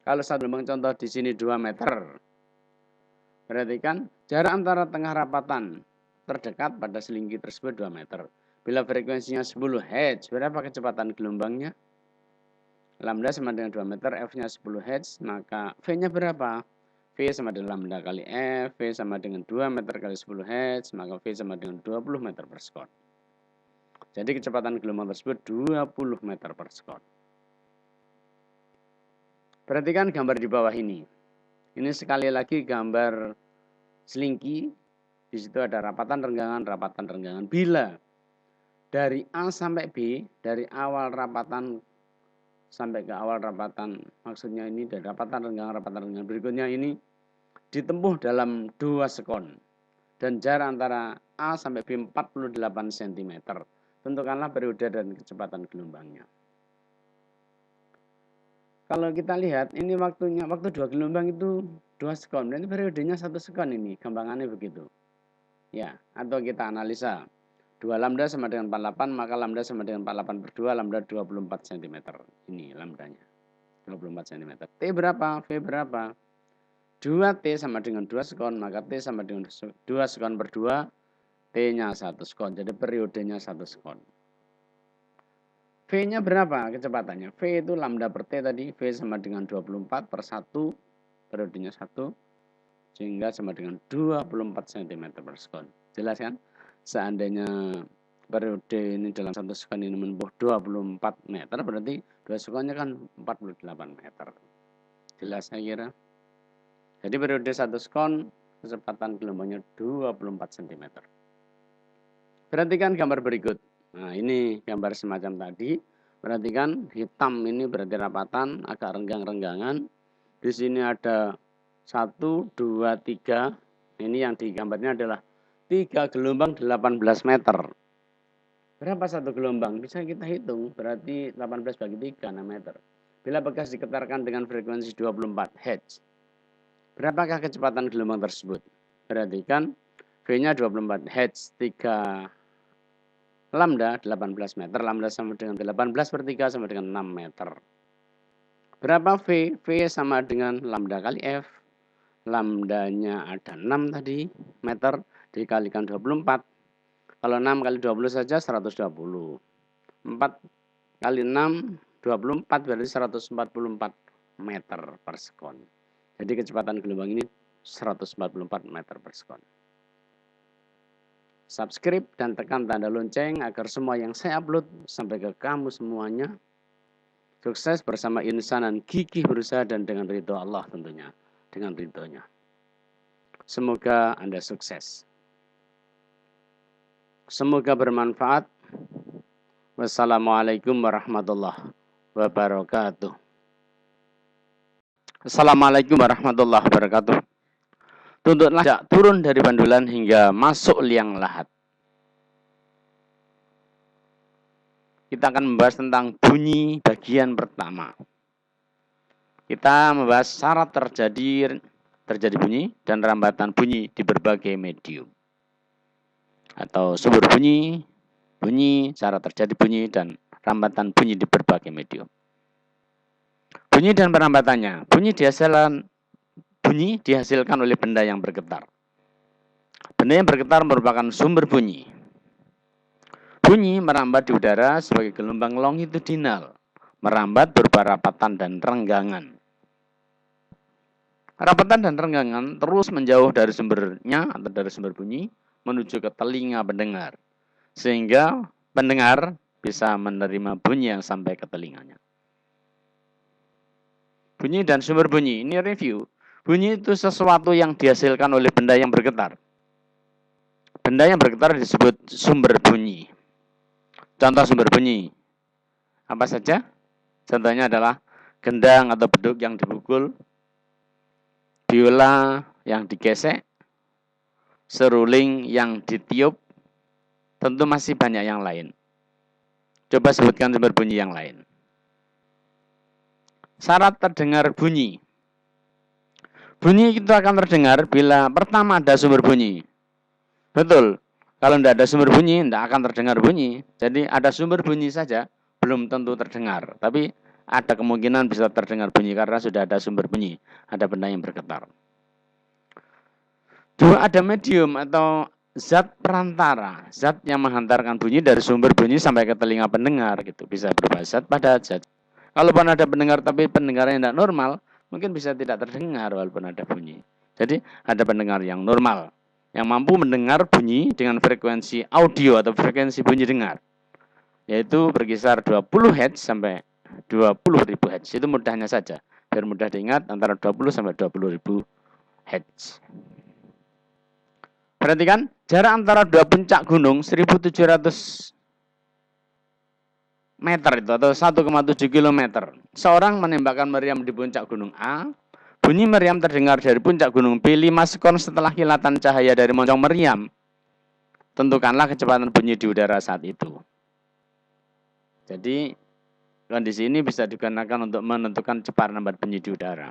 kalau satu gelombang contoh di sini 2 meter. Perhatikan jarak antara tengah rapatan terdekat pada selingki tersebut 2 meter. Bila frekuensinya 10 Hz, berapa kecepatan gelombangnya? Lambda sama dengan 2 meter, F-nya 10 Hz, maka V-nya berapa? V sama dengan lambda kali F, V sama dengan 2 meter kali 10 Hz, maka V sama dengan 20 meter per sekon. Jadi kecepatan gelombang tersebut 20 meter per sekon. Perhatikan gambar di bawah ini. Ini sekali lagi gambar selingki. Di situ ada rapatan renggangan. Bila dari A sampai B, dari awal rapatan sampai ke awal rapatan, maksudnya ini dari rapatan renggangan berikutnya ini ditempuh dalam 2 sekon. Dan jarak antara A sampai B 48 cm. Tentukanlah periode dan kecepatan gelombangnya. Kalau kita lihat ini waktu 2 gelombang itu 2 sekon. Dan ini periodenya 1 sekon ini, gampangannya begitu. Ya, atau kita analisa 2 lambda sama dengan 48, maka lambda sama dengan 48 per 2, lambda 24 cm. Ini lambdanya, 24 cm. T berapa? V berapa? 2T sama dengan 2 sekon, maka T sama dengan 2 sekon per 2, T-nya 1 sekon. Jadi periodenya 1 sekon. V-nya berapa kecepatannya? V itu lambda per T tadi, V sama dengan 24 per 1, periodenya 1, sehingga sama dengan 24 cm per sekon. Jelas kan? Seandainya periode ini dalam 1 sekon ini menempuh 24 meter, berarti 2 sekonnya kan 48 meter. Jelas saya kira? Jadi periode 1 sekon, kecepatan gelombangnya 24 cm. Perhatikan gambar berikut. Nah, ini gambar semacam tadi. Perhatikan, hitam ini berarti rapatan, agak renggang-renggangan. Di sini ada 1, 2, 3. Ini yang digambarnya adalah 3 gelombang 18 meter. Berapa satu gelombang? Bisa kita hitung, berarti 18 bagi 3, 6 meter. Bila bekas diketarkan dengan frekuensi 24 Hz, berapakah kecepatan gelombang tersebut? Perhatikan, V-nya 24 Hz, 3 lambda 18 meter. Lambda sama dengan 18 per 3 sama dengan 6 meter. Berapa V? V sama dengan lambda kali F. Lambdanya ada 6 tadi, meter, dikalikan 24. Kalau 6 kali 20 saja 120. 4 kali 6, 24 berarti 144 meter per sekon. Jadi kecepatan gelombang ini 144 meter per sekon. Subscribe dan tekan tanda lonceng agar semua yang saya upload sampai ke kamu semuanya. Sukses bersama insan dan gigih berusaha dan dengan ridho Allah tentunya. Dengan ridhonya. Semoga Anda sukses. Semoga bermanfaat. Wassalamualaikum warahmatullahi wabarakatuh. Assalamualaikum warahmatullahi wabarakatuh. Tuntutlah tidak turun dari bandulan hingga masuk liang lahat. Kita akan membahas tentang bunyi bagian pertama. Kita membahas syarat terjadi bunyi dan rambatan bunyi di berbagai medium. Atau sumber bunyi, syarat terjadi bunyi, dan rambatan bunyi di berbagai medium. Bunyi dan perambatannya. Bunyi dihasilkan oleh benda yang bergetar. Benda yang bergetar merupakan sumber bunyi. Bunyi merambat di udara sebagai gelombang longitudinal, merambat berupa rapatan dan renggangan. Rapatan dan renggangan terus menjauh dari sumbernya atau dari sumber bunyi menuju ke telinga pendengar, sehingga pendengar bisa menerima bunyi yang sampai ke telinganya. Bunyi dan sumber bunyi, ini review. Bunyi itu sesuatu yang dihasilkan oleh benda yang bergetar. Benda yang bergetar disebut sumber bunyi. Contoh sumber bunyi apa saja? Contohnya adalah gendang atau beduk yang dipukul, biola yang digesek, seruling yang ditiup, tentu masih banyak yang lain. Coba sebutkan sumber bunyi yang lain. Syarat terdengar bunyi. Bunyi itu akan terdengar bila pertama ada sumber bunyi. Betul. Kalau tidak ada sumber bunyi, tidak akan terdengar bunyi. Jadi ada sumber bunyi saja, belum tentu terdengar. Tapi ada kemungkinan bisa terdengar bunyi karena sudah ada sumber bunyi. Ada benda yang bergetar. Dua, ada medium atau zat perantara. Zat yang menghantarkan bunyi dari sumber bunyi sampai ke telinga pendengar. Gitu. Bisa berupa zat pada zat. Kalaupun ada pendengar tapi pendengarannya tidak normal, mungkin bisa tidak terdengar walaupun ada bunyi. Jadi ada pendengar yang normal, yang mampu mendengar bunyi dengan frekuensi audio atau frekuensi bunyi dengar, yaitu berkisar 20 Hz sampai 20.000 Hz. Itu mudahnya saja, biar mudah diingat antara 20 sampai 20.000 Hz. Perhatikan, jarak antara dua puncak gunung 1.700 meter itu atau 1,7 km. Seorang menembakkan meriam di puncak gunung A. Bunyi meriam terdengar dari puncak gunung B 5 sekon setelah kilatan cahaya dari moncong meriam. Tentukanlah kecepatan bunyi di udara saat itu. Jadi, kondisi ini bisa digunakan untuk menentukan cepat lambat bunyi di udara.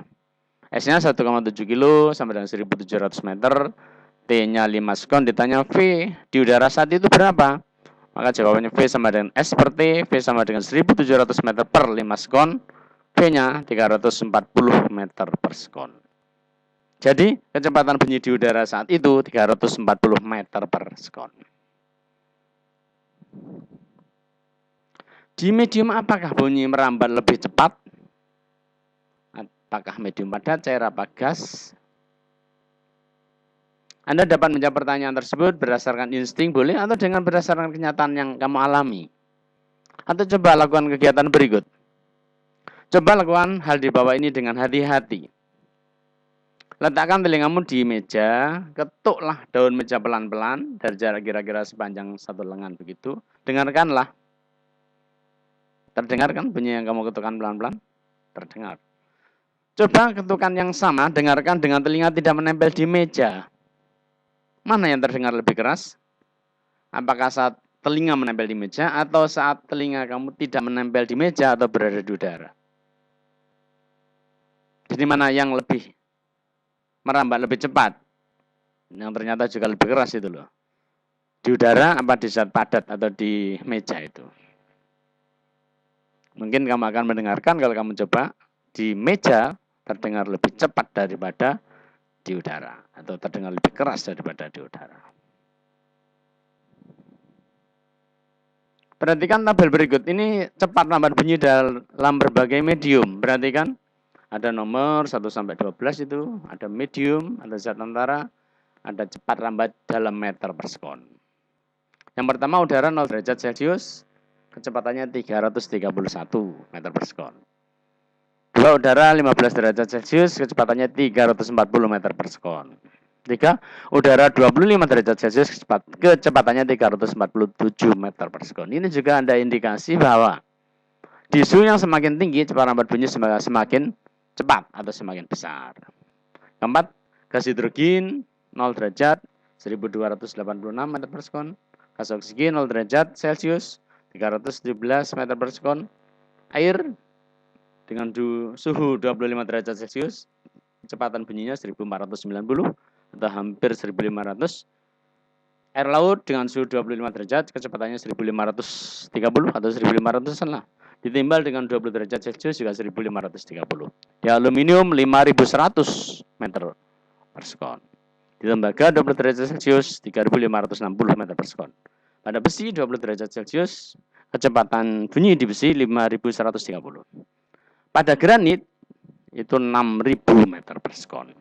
S-nya 1,7 kilo sampai dengan 1.700 meter. T-nya 5 sekon, ditanya V di udara saat itu berapa? Maka jawabannya V sama dengan S per T, V sama dengan 1700 meter per 5 sekon, V-nya 340 meter per sekon. Jadi, kecepatan bunyi di udara saat itu 340 meter per sekon. Di medium apakah bunyi merambat lebih cepat? Apakah medium padat, cair, apa gas? Anda dapat menjawab pertanyaan tersebut berdasarkan insting boleh atau dengan berdasarkan kenyataan yang kamu alami. Atau coba lakukan kegiatan berikut. Coba lakukan hal di bawah ini dengan hati-hati. Letakkan telingamu di meja, ketuklah daun meja pelan-pelan dari jarak kira-kira sepanjang satu lengan begitu. Dengarkanlah. Terdengar kan bunyi yang kamu ketukkan pelan-pelan? Terdengar. Coba ketukan yang sama, dengarkan dengan telinga tidak menempel di meja. Mana yang terdengar lebih keras? Apakah saat telinga menempel di meja atau saat telinga kamu tidak menempel di meja atau berada di udara? Jadi mana yang lebih merambat lebih cepat? Yang ternyata juga lebih keras itu loh. Di udara apa di saat padat atau di meja itu? Mungkin kamu akan mendengarkan kalau kamu coba di meja terdengar lebih cepat daripada di udara atau terdengar lebih keras daripada di udara. Perhatikan tabel berikut ini cepat lambat bunyi dalam berbagai medium. Perhatikan ada nomor 1 sampai 12 itu, ada medium, ada zat antara, ada cepat lambat dalam meter per sekon. Yang pertama udara 0 derajat Celcius, kecepatannya 331 meter per sekon. Dua, udara 15 derajat Celcius, kecepatannya 340 meter per sekon. 3, udara 25 derajat Celcius, kecepatannya 347 meter per sekon. Ini juga ada indikasi bahwa di suhu yang semakin tinggi, cepat lambat bunyi semakin cepat atau semakin besar. Keempat, gas hidrogen 0 derajat 1286 meter per sekon. Gas oksigen 0 derajat Celcius 317 meter per sekon. Air dengan suhu 25 derajat Celcius, kecepatan bunyinya 1490 atau hampir 1500. Air laut dengan suhu 25 derajat, kecepatannya 1530 atau 1500-an lah. Ditimbal dengan 20 derajat Celcius juga 1530. Di aluminium 5100 meter per sekon. Di tembaga 20 derajat Celcius 3560 meter per sekon. Pada besi 20 derajat Celcius, kecepatan bunyi di besi 5130. Pada granit itu 6000 meter per sekon.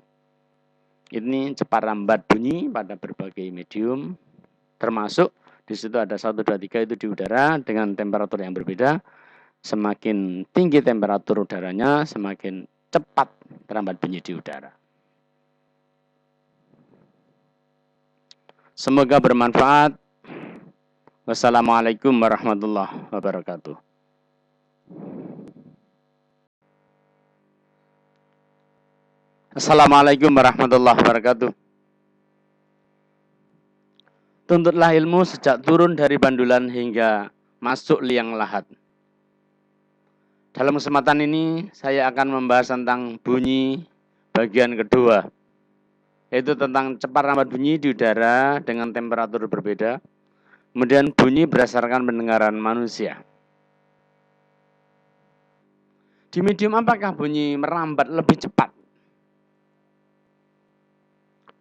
Ini cepat lambat bunyi pada berbagai medium, termasuk di situ ada 1, 2, 3 itu di udara dengan temperatur yang berbeda. Semakin tinggi temperatur udaranya, semakin cepat merambat bunyi di udara. Semoga bermanfaat. Wassalamualaikum warahmatullahi wabarakatuh. Assalamualaikum warahmatullahi wabarakatuh. Tuntutlah ilmu sejak turun dari bandulan hingga masuk liang lahat. Dalam kesempatan ini saya akan membahas tentang bunyi bagian kedua, yaitu tentang cepat lambat bunyi di udara dengan temperatur berbeda, kemudian bunyi berdasarkan pendengaran manusia. Di medium apakah bunyi merambat lebih cepat?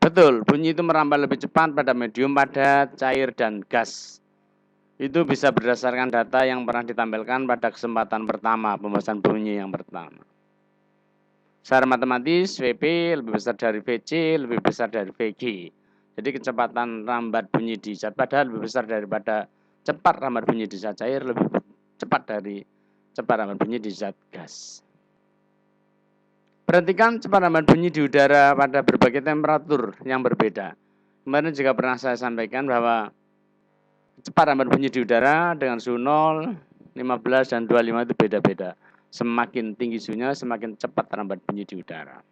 Betul, bunyi itu merambat lebih cepat pada medium padat, cair, dan gas. Itu bisa berdasarkan data yang pernah ditampilkan pada kesempatan pertama, pembahasan bunyi yang pertama. Secara matematis, VP lebih besar dari VC, lebih besar dari VG. Jadi kecepatan rambat bunyi di zat padat lebih besar daripada cepat rambat bunyi di zat cair, lebih cepat dari cepat rambat bunyi di zat gas. Perhatikan cepat lambat bunyi di udara pada berbagai temperatur yang berbeda. Kemarin juga pernah saya sampaikan bahwa cepat lambat bunyi di udara dengan suhu 0, 15, dan 25 itu beda-beda. Semakin tinggi suhunya, semakin cepat lambat bunyi di udara.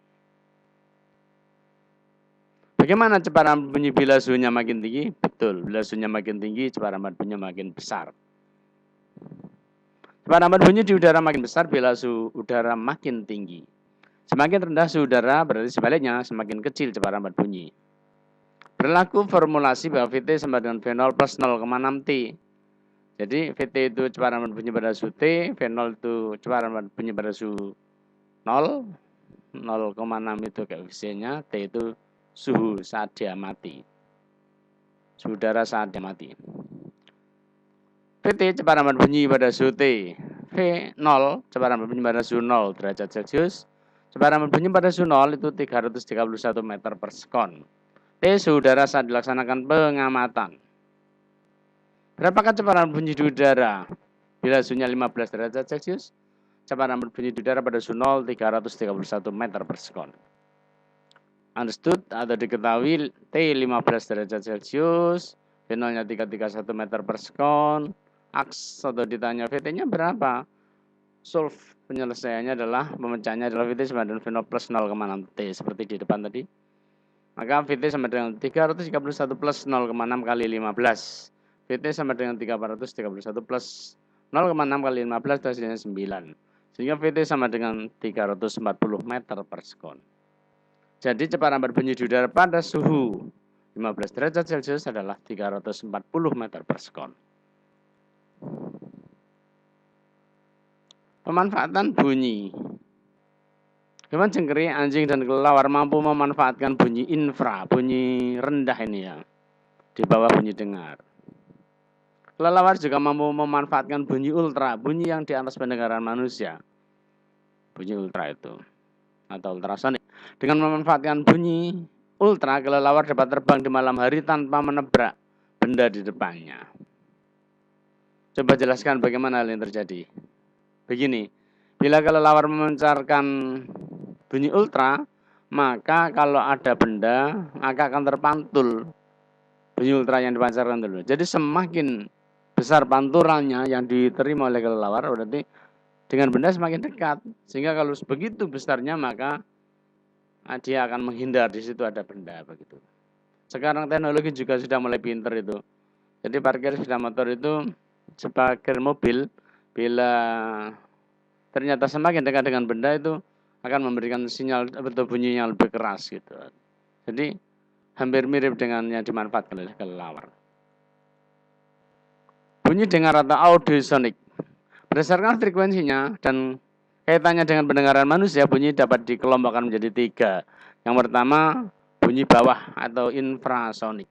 Bagaimana cepat lambat bunyi bila suhunya makin tinggi? Betul, bila suhunya makin tinggi, cepat lambat bunyi makin besar. Cepat lambat bunyi di udara makin besar bila suhu udara makin tinggi. Semakin rendah suhu udara berarti sebaliknya semakin kecil cepat lambat bunyi. Berlaku formulasi bahwa VT sama dengan V0 plus 0,6 T. Jadi VT itu ceparan bunyi pada suhu T, V0 itu ceparan bunyi pada suhu 0, 0,6 itu koefisiennya, T itu suhu saat dia mati. Suhu udara saat dia mati. VT ceparan bunyi pada suhu T, V0 ceparan bunyi pada suhu 0 derajat Celcius, ceparan bunyi pada suhu 0 itu 331 meter per sekon. T suhu udara saat dilaksanakan pengamatan. Berapakah ceparan bunyi di udara bila suhunya 15 derajat Celcius? Ceparan bunyi di udara pada suhu 0 331 meter per sekon. Understood atau diketahui T 15 derajat Celcius, V0-nya 331 meter per sekon. Aks atau ditanya VT-nya berapa? Solve penyelesaiannya adalah pemecahnya adalah VT sama dengan V0 plus 0,6 T seperti di depan tadi. Maka VT sama dengan 331 plus 0,6 kali 15. VT sama dengan 331 plus 0,6 kali 15 itu hasilnya 9. Sehingga VT sama dengan 340 meter per sekon. Jadi ceparan berbunyi di udara pada suhu 15 derajat Celcius adalah 340 meter per sekon. Pemanfaatan bunyi. Hewan cengkeri, anjing, dan kelelawar mampu memanfaatkan bunyi infra, bunyi rendah ini ya, di bawah bunyi dengar. Kelelawar juga mampu memanfaatkan bunyi ultra, bunyi yang di atas pendengaran manusia. Bunyi ultra itu, atau ultrasonik. Dengan memanfaatkan bunyi ultra, kelelawar dapat terbang di malam hari tanpa menabrak benda di depannya. Coba jelaskan bagaimana hal yang terjadi. Begini, bila kelelawar memancarkan bunyi ultra, maka kalau ada benda, maka akan terpantul bunyi ultra yang dipancarkan dulu. Jadi semakin besar pantulannya yang diterima oleh kelelawar, berarti dengan benda semakin dekat. Sehingga kalau begitu besarnya, maka dia akan menghindar, di situ ada benda begitu. Sekarang teknologi juga sudah mulai pinter itu. Jadi parkir sepeda motor itu sebagai mobil, bila ternyata semakin dekat dengan benda itu akan memberikan sinyal atau bunyi yang lebih keras gitu. Jadi hampir mirip dengan yang dimanfaatkan oleh kelelawar. Bunyi dengar atau audiosonik. Berdasarkan frekuensinya dan kaitannya dengan pendengaran manusia, bunyi dapat dikelompokkan menjadi 3. Yang pertama, bunyi bawah atau infrasonik.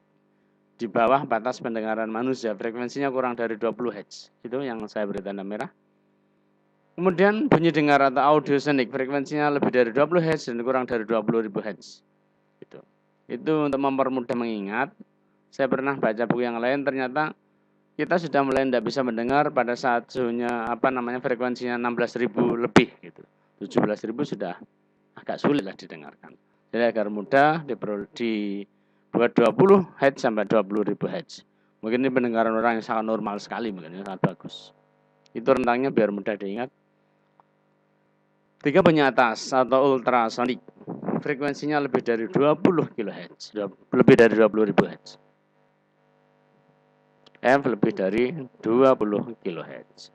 Di bawah batas pendengaran manusia, frekuensinya kurang dari 20 Hz. Itu yang saya beri tanda merah. Kemudian bunyi dengar atau audiosonik, frekuensinya lebih dari 20 Hz dan kurang dari 20.000 Hz. Itu untuk mempermudah mengingat. Saya pernah baca buku yang lain, ternyata kita sudah mulai tidak bisa mendengar pada saat suhunya frekuensinya 16.000 lebih gitu. 17.000 sudah agak sulit lah didengarkan. Jadi agar mudah dibuat 20 Hz sampai 20.000 Hz. Mungkin ini pendengaran orang yang sangat normal sekali, mungkin sangat bagus. Itu rentangnya biar mudah diingat. 3 bunyi atas atau ultrasonik. Frekuensinya lebih dari 20 kHz, lebih dari 20.000 Hz. F lebih dari 20 kHz.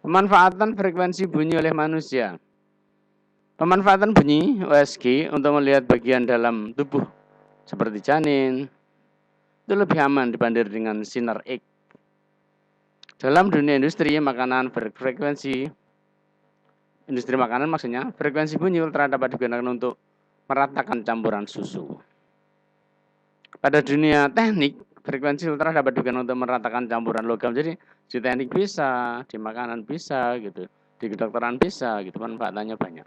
Pemanfaatan frekuensi bunyi oleh manusia. Pemanfaatan bunyi USG untuk melihat bagian dalam tubuh seperti janin itu lebih aman dibanding dengan sinar X. Dalam dunia industri makanan berfrekuensi, industri makanan maksudnya, frekuensi bunyi ultra dapat digunakan untuk meratakan campuran susu. Pada dunia teknik, frekuensi ultra dapat digunakan untuk meratakan campuran logam. Jadi di teknik bisa, di makanan bisa, gitu, di kedokteran bisa, gitu, manfaatannya banyak.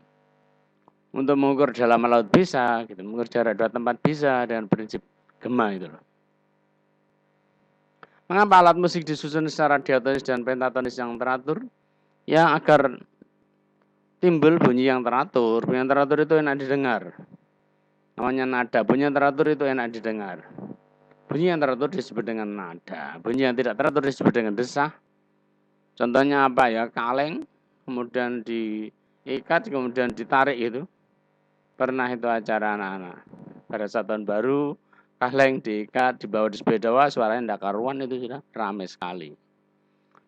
Untuk mengukur dalam laut bisa, gitu, mengukur jarak 2 tempat bisa dengan prinsip gema itu loh. Mengapa alat musik disusun secara diatonis dan pentatonis yang teratur? Ya agar timbul bunyi yang teratur. Bunyi yang teratur itu enak didengar. Namanya nada. Bunyi yang teratur itu enak didengar. Bunyi yang teratur disebut dengan nada. Bunyi yang tidak teratur disebut dengan desah. Contohnya apa ya? Kaleng, kemudian diikat, kemudian ditarik itu. Pernah itu acara anak-anak. Pada saat tahun baru, kaleng diikat, dibawa di sepeda, wah suaranya tidak karuan, itu sudah ramai sekali.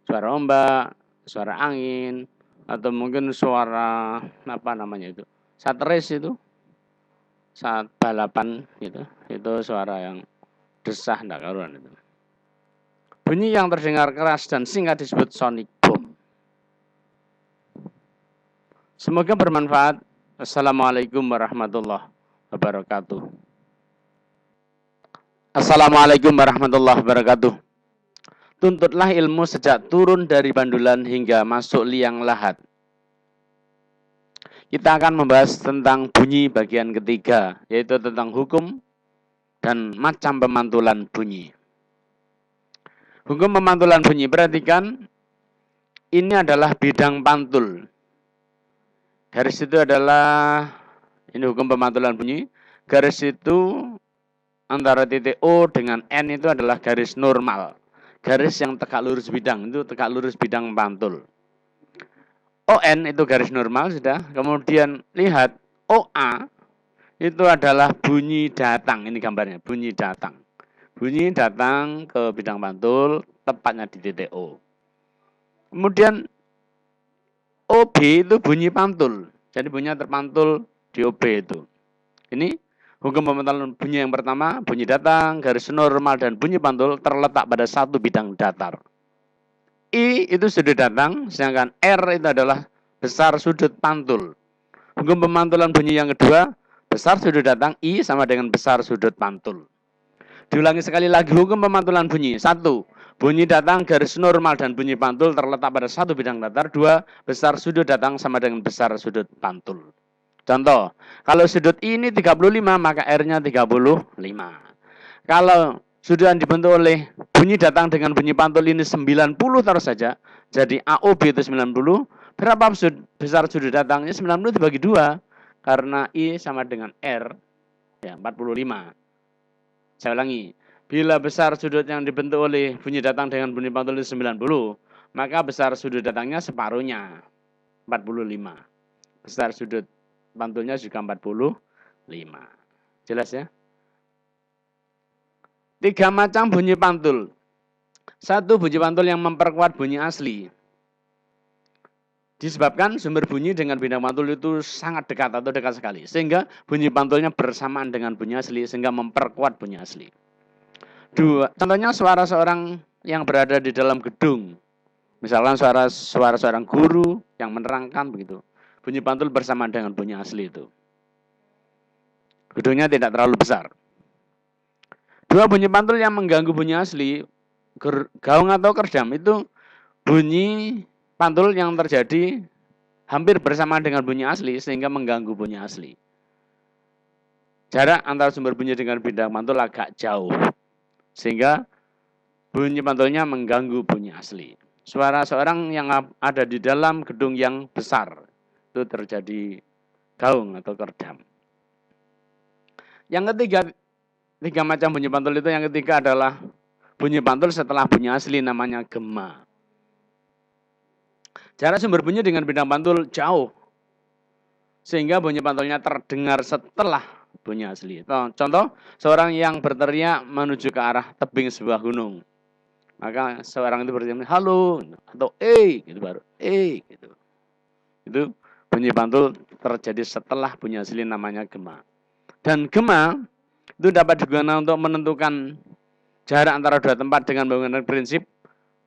Suara ombak, suara angin, atau mungkin suara sateres itu. saat balapan gitu. Itu suara yang desah ndak karuan itu. Bunyi yang terdengar keras dan singkat disebut sonic boom. Semoga bermanfaat. Assalamualaikum warahmatullahi wabarakatuh. Assalamualaikum warahmatullahi wabarakatuh. Tuntutlah ilmu sejak turun dari bandulan hingga masuk liang lahat. Kita akan membahas tentang bunyi bagian ketiga, yaitu tentang hukum dan macam pemantulan bunyi. Hukum pemantulan bunyi, perhatikan, ini adalah bidang pantul. Garis itu adalah, ini hukum pemantulan bunyi, garis itu antara titik O dengan N itu adalah garis normal. Garis yang tegak lurus bidang, itu tegak lurus bidang pantul. ON itu garis normal sudah. Kemudian lihat OA itu adalah bunyi datang. Ini gambarnya, bunyi datang. Bunyi datang ke bidang pantul, tepatnya di titik O. Kemudian OB itu bunyi pantul. Jadi bunyinya terpantul di OB itu. Ini hukum pemantulan bunyi yang pertama, bunyi datang, garis normal, dan bunyi pantul terletak pada satu bidang datar. I itu sudut datang, sedangkan R itu adalah besar sudut pantul. Hukum pemantulan bunyi yang kedua, besar sudut datang, I sama dengan besar sudut pantul. Diulangi sekali lagi hukum pemantulan bunyi. 1. Bunyi datang, garis normal, dan bunyi pantul terletak pada satu bidang datar. 2. Besar sudut datang sama dengan besar sudut pantul. Contoh, kalau sudut I ini 35, maka R-nya 35. Kalau sudut yang dibentuk oleh bunyi datang dengan bunyi pantul ini 90 taruh saja. Jadi AOB itu 90. Berapa besar sudut datangnya? 90 dibagi 2. Karena I sama dengan R, ya 45. Saya ulangi. Bila besar sudut yang dibentuk oleh bunyi datang dengan bunyi pantul itu 90, maka besar sudut datangnya separuhnya, 45. Besar sudut pantulnya juga 45. Jelas ya? 3 macam bunyi pantul. 1. Bunyi pantul yang memperkuat bunyi asli. Disebabkan sumber bunyi dengan bidang pantul itu sangat dekat atau dekat sekali. Sehingga bunyi pantulnya bersamaan dengan bunyi asli, sehingga memperkuat bunyi asli. 2. Contohnya suara seorang yang berada di dalam gedung. Misalkan suara seorang guru yang menerangkan begitu. Bunyi pantul bersamaan dengan bunyi asli itu. Gedungnya tidak terlalu besar. 2. Bunyi pantul yang mengganggu bunyi asli, gaung atau kerdam, itu bunyi pantul yang terjadi hampir bersamaan dengan bunyi asli sehingga mengganggu bunyi asli. Jarak antara sumber bunyi dengan bidang pantul agak jauh sehingga bunyi pantulnya mengganggu bunyi asli. Suara seorang yang ada di dalam gedung yang besar itu terjadi gaung atau kerdam. Yang ketiga, 3 macam bunyi pantul itu, yang ketiga adalah bunyi pantul setelah bunyi asli, namanya gema. Jarak sumber bunyi dengan bidang pantul jauh, sehingga bunyi pantulnya terdengar setelah bunyi asli. Contoh, seorang yang berteriak menuju ke arah tebing sebuah gunung. Maka seorang itu berteriak, halo, atau gitu baru, gitu. Itu bunyi pantul terjadi setelah bunyi asli, namanya gema. Dan gema itu dapat digunakan untuk menentukan jarak antara 2 tempat dengan menggunakan prinsip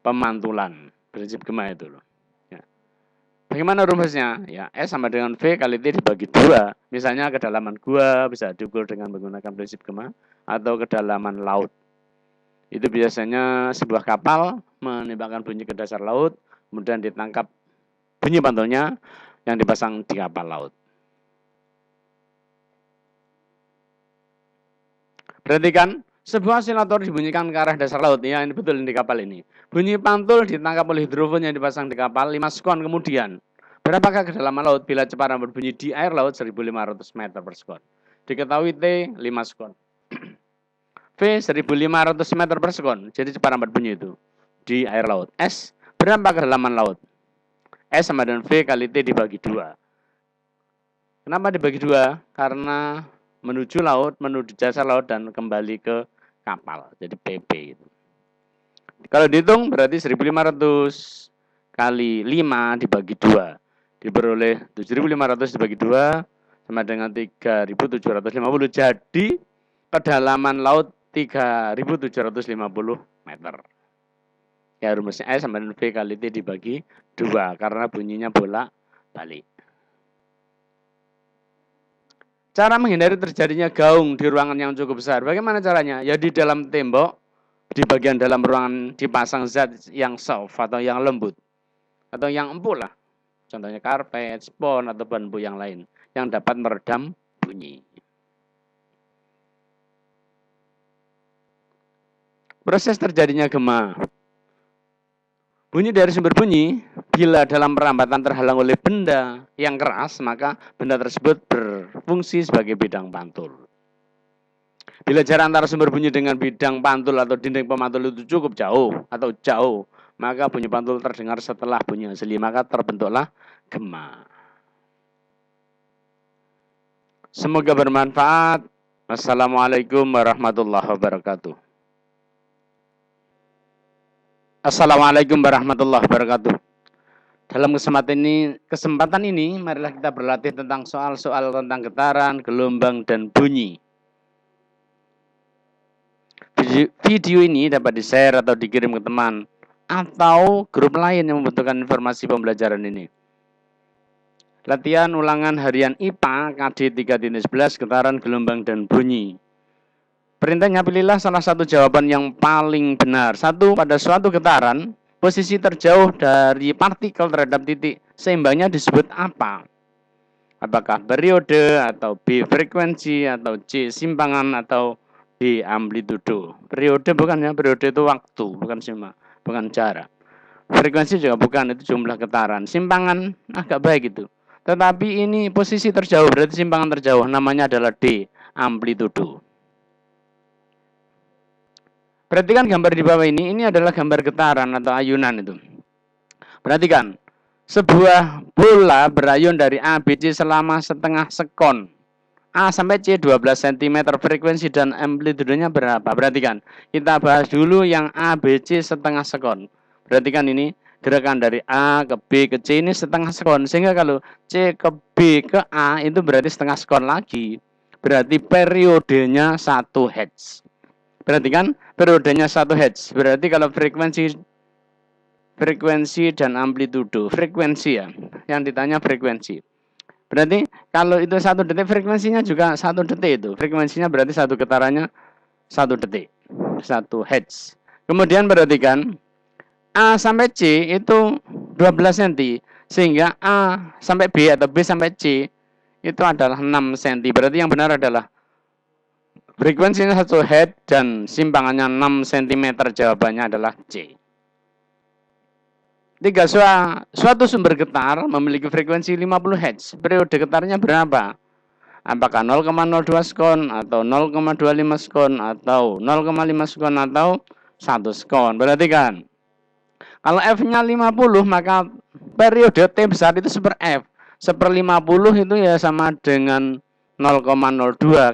pemantulan. Prinsip gema itu loh. Ya. Bagaimana rumusnya? Ya, S sama dengan V kali T dibagi 2. Misalnya kedalaman gua bisa diukur dengan menggunakan prinsip gema, atau kedalaman laut. Itu biasanya sebuah kapal menembakkan bunyi ke dasar laut, kemudian ditangkap bunyi pantulnya yang dipasang di kapal laut. Perhatikan, sebuah oscillator dibunyikan ke arah dasar laut. Ya, ini betul di kapal ini. Bunyi pantul ditangkap oleh hidrofon yang dipasang di kapal 5 sekon kemudian. Berapakah kedalaman laut bila ceparan berbunyi di air laut 1.500 meter per sekon? Diketahui T 5 sekon. V 1.500 meter per sekon. Jadi ceparan berbunyi itu di air laut. S, berapa kedalaman laut? S sama dengan V kali T dibagi 2. Kenapa dibagi 2? Karena menuju laut, menuju dasar laut, dan kembali ke kapal. Jadi PP itu. Kalau dihitung berarti 1.500 kali 5 dibagi 2. Diperoleh 7.500 dibagi 2 sama dengan 3.750. Jadi kedalaman laut 3.750 meter. Ya rumusnya S sama dengan V kali T dibagi 2 karena bunyinya bolak balik. Cara menghindari terjadinya gaung di ruangan yang cukup besar. Bagaimana caranya? Ya di dalam tembok, di bagian dalam ruangan dipasang zat yang soft atau yang lembut. Atau yang empuk lah. Contohnya karpet, spons, atau bambu yang lain. Yang dapat meredam bunyi. Proses terjadinya gema. Bunyi dari sumber bunyi, bila dalam perambatan terhalang oleh benda yang keras, maka benda tersebut berfungsi sebagai bidang pantul. Bila jarak antara sumber bunyi dengan bidang pantul atau dinding pemantul itu cukup jauh atau jauh, maka bunyi pantul terdengar setelah bunyi asli, maka terbentuklah gema. Semoga bermanfaat. Wassalamualaikum warahmatullahi wabarakatuh. Assalamualaikum warahmatullahi wabarakatuh. Dalam kesempatan ini, marilah kita berlatih tentang soal-soal tentang getaran, gelombang, dan bunyi. Video ini dapat di-share atau dikirim ke teman atau grup lain yang membutuhkan informasi pembelajaran ini. Latihan ulangan harian IPA KD 3.11 getaran, gelombang, dan bunyi. Perintahnya pilihlah salah satu jawaban yang paling benar. 1. Pada suatu getaran, posisi terjauh dari partikel terhadap titik seimbangnya disebut apa? Apakah periode, atau B frekuensi, atau C simpangan, atau D amplitudo? Periode bukan ya, periode itu waktu, bukan jarak. Frekuensi juga bukan, itu jumlah getaran. Simpangan agak baik itu. Tetapi ini posisi terjauh, berarti simpangan terjauh, namanya adalah D amplitudo. Perhatikan gambar di bawah ini adalah gambar getaran atau ayunan itu. Perhatikan, sebuah bola berayun dari A, B, C selama setengah sekon. A sampai C 12 cm, frekuensi dan amplitudenya berapa? Perhatikan, kita bahas dulu yang A, B, C setengah sekon. Perhatikan ini, gerakan dari A ke B ke C ini setengah sekon. Sehingga kalau C ke B ke A itu berarti setengah sekon lagi. Berarti periodenya 1 Hz. Perhatikan, periodenya 1 Hz. Berarti kalau frekuensi dan amplitudo. Frekuensi ya, yang ditanya frekuensi. Berarti kalau itu 1 detik, frekuensinya juga 1 detik itu. Frekuensinya berarti satu getarannya 1 detik. 1 Hz. Kemudian perhatikan, A sampai C itu 12 cm. Sehingga A sampai B atau B sampai C itu adalah 6 cm. Berarti yang benar adalah frekuensinya 1 Hz dan simpangannya 6 cm. Jawabannya adalah C. 3. Suatu sumber getar memiliki frekuensi 50 Hz. Periode getarnya berapa? Apakah 0,02 sekon atau 0,25 sekon atau 0,5 sekon atau 1 sekon? Perhatikan. Kalau F-nya 50, maka periode T besar itu seper F. Seper 50 itu ya sama dengan 0,02.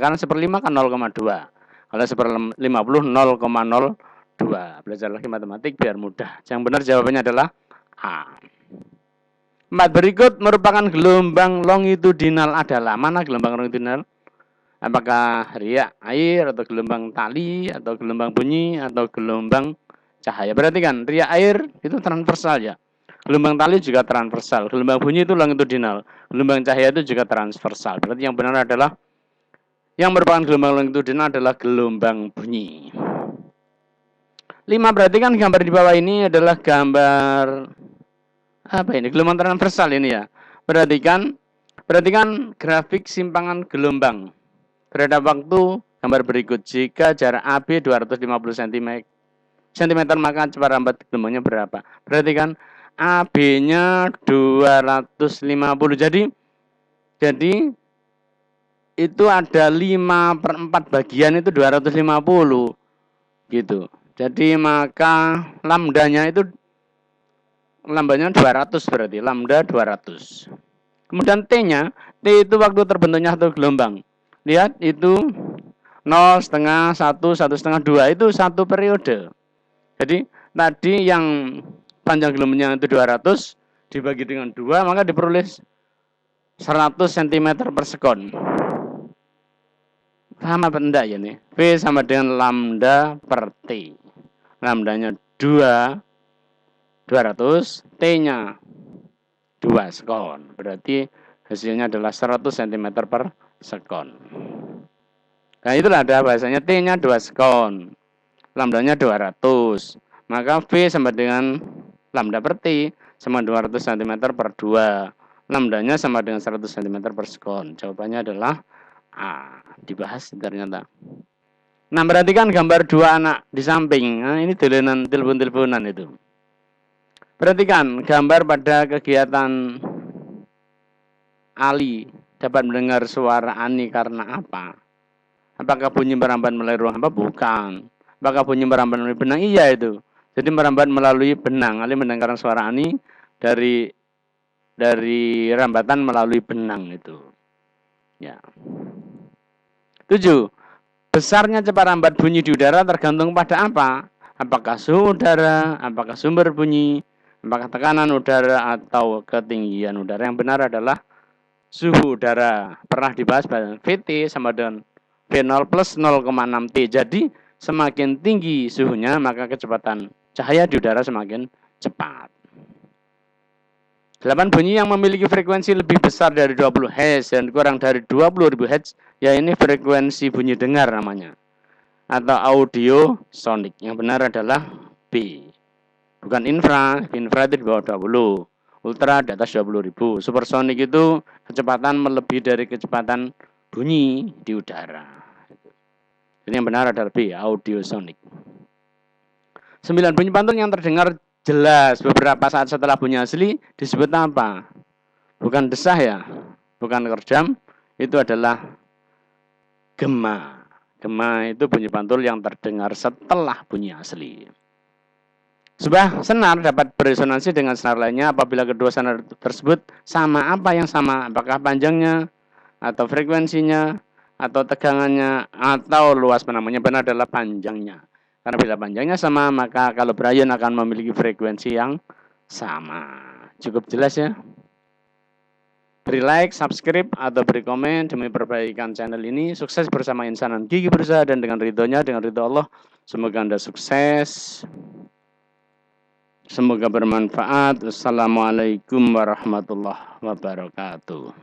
Karena seper 5 kan 0,2. Kalau seper 50, 0,02. Belajar lagi matematik biar mudah. Yang benar jawabannya adalah A. 4. Berikut merupakan gelombang longitudinal adalah. Mana gelombang longitudinal? Apakah riak air, atau gelombang tali, atau gelombang bunyi, atau gelombang cahaya? Perhatikan, riak air itu transversal ya. Gelombang tali juga transversal. Gelombang bunyi itu longitudinal. Gelombang cahaya itu juga transversal. Berarti yang benar adalah, yang merupakan gelombang longitudinal adalah gelombang bunyi. 5. Perhatikan gambar di bawah ini adalah gambar apa ini? Gelombang transversal ini ya. Perhatikan grafik simpangan gelombang terhadap waktu. Gambar berikut, jika jarak AB 250 cm, maka cepat rambat gelombangnya berapa? Perhatikan, AB-nya 250. Jadi itu ada 5/4 bagian itu 250 gitu. Jadi maka lambdanya 200 berarti lambda 200. Kemudian T-nya, T itu waktu terbentuknya satu gelombang. Lihat itu 0, setengah, 1, 1,5, 2 itu satu periode. Jadi tadi yang panjang gelombangnya itu 200 dibagi dengan 2 maka diperoleh 100 cm per sekon. Sama apa enggak ya nih? V sama dengan lambda per T. Lambdanya 2, 200, T-nya 2 sekon. Berarti hasilnya adalah 100 cm per sekon. Nah itulah ada bahasanya T-nya 2 sekon. Lambdanya 200. Maka V sama dengan lambda per T sama 200 cm per 2. Lambdanya sama dengan 100 cm per sekon. Jawabannya adalah A. Dibahas ternyata. Nah, perhatikan gambar dua anak di samping. Nah, ini telepon-teleponan itu. Perhatikan gambar pada kegiatan Ali dapat mendengar suara Ani karena apa? Apakah bunyi merambat melalui ruang hampa? Bukan. Apakah bunyi merambat melalui benang? Iya itu. Jadi merambat melalui benang. Ali mendengar suara Ani dari rambatan melalui benang itu. Ya. 7. Besarnya cepat rambat bunyi di udara tergantung pada apa? Apakah suhu udara, apakah sumber bunyi, apakah tekanan udara, atau ketinggian udara? Yang benar adalah suhu udara. Pernah dibahas pada VT sama dengan V0 plus 0,6 T. Jadi semakin tinggi suhunya, maka kecepatan cahaya di udara semakin cepat. 8 bunyi yang memiliki frekuensi lebih besar dari 20 Hz dan kurang dari 20.000 Hz, ya ini frekuensi bunyi dengar namanya, atau audio sonik. Yang benar adalah B. Bukan infra, infra itu di bawah 20, ultra di atas 20.000. Supersonik itu kecepatan melebihi dari kecepatan bunyi di udara. Jadi yang benar adalah B, audio sonik. 9 bunyi pantun yang terdengar jelas beberapa saat setelah bunyi asli disebut apa? Bukan desah ya, bukan kerjam, itu adalah gema. Gema itu bunyi pantul yang terdengar setelah bunyi asli. Sebuah senar dapat beresonansi dengan senar lainnya apabila kedua senar tersebut sama. Apa yang sama? Apakah panjangnya, atau frekuensinya, atau tegangannya, atau luas penamanya? Benar adalah panjangnya. Karena bila panjangnya sama, maka kalau berayun akan memiliki frekuensi yang sama. Cukup jelas ya? Beri like, subscribe, atau beri komen demi perbaikan channel ini. Sukses bersama insanan gigi berusaha dan dengan ridhonya, dengan ridho Allah. Semoga Anda sukses. Semoga bermanfaat. Assalamualaikum warahmatullahi wabarakatuh.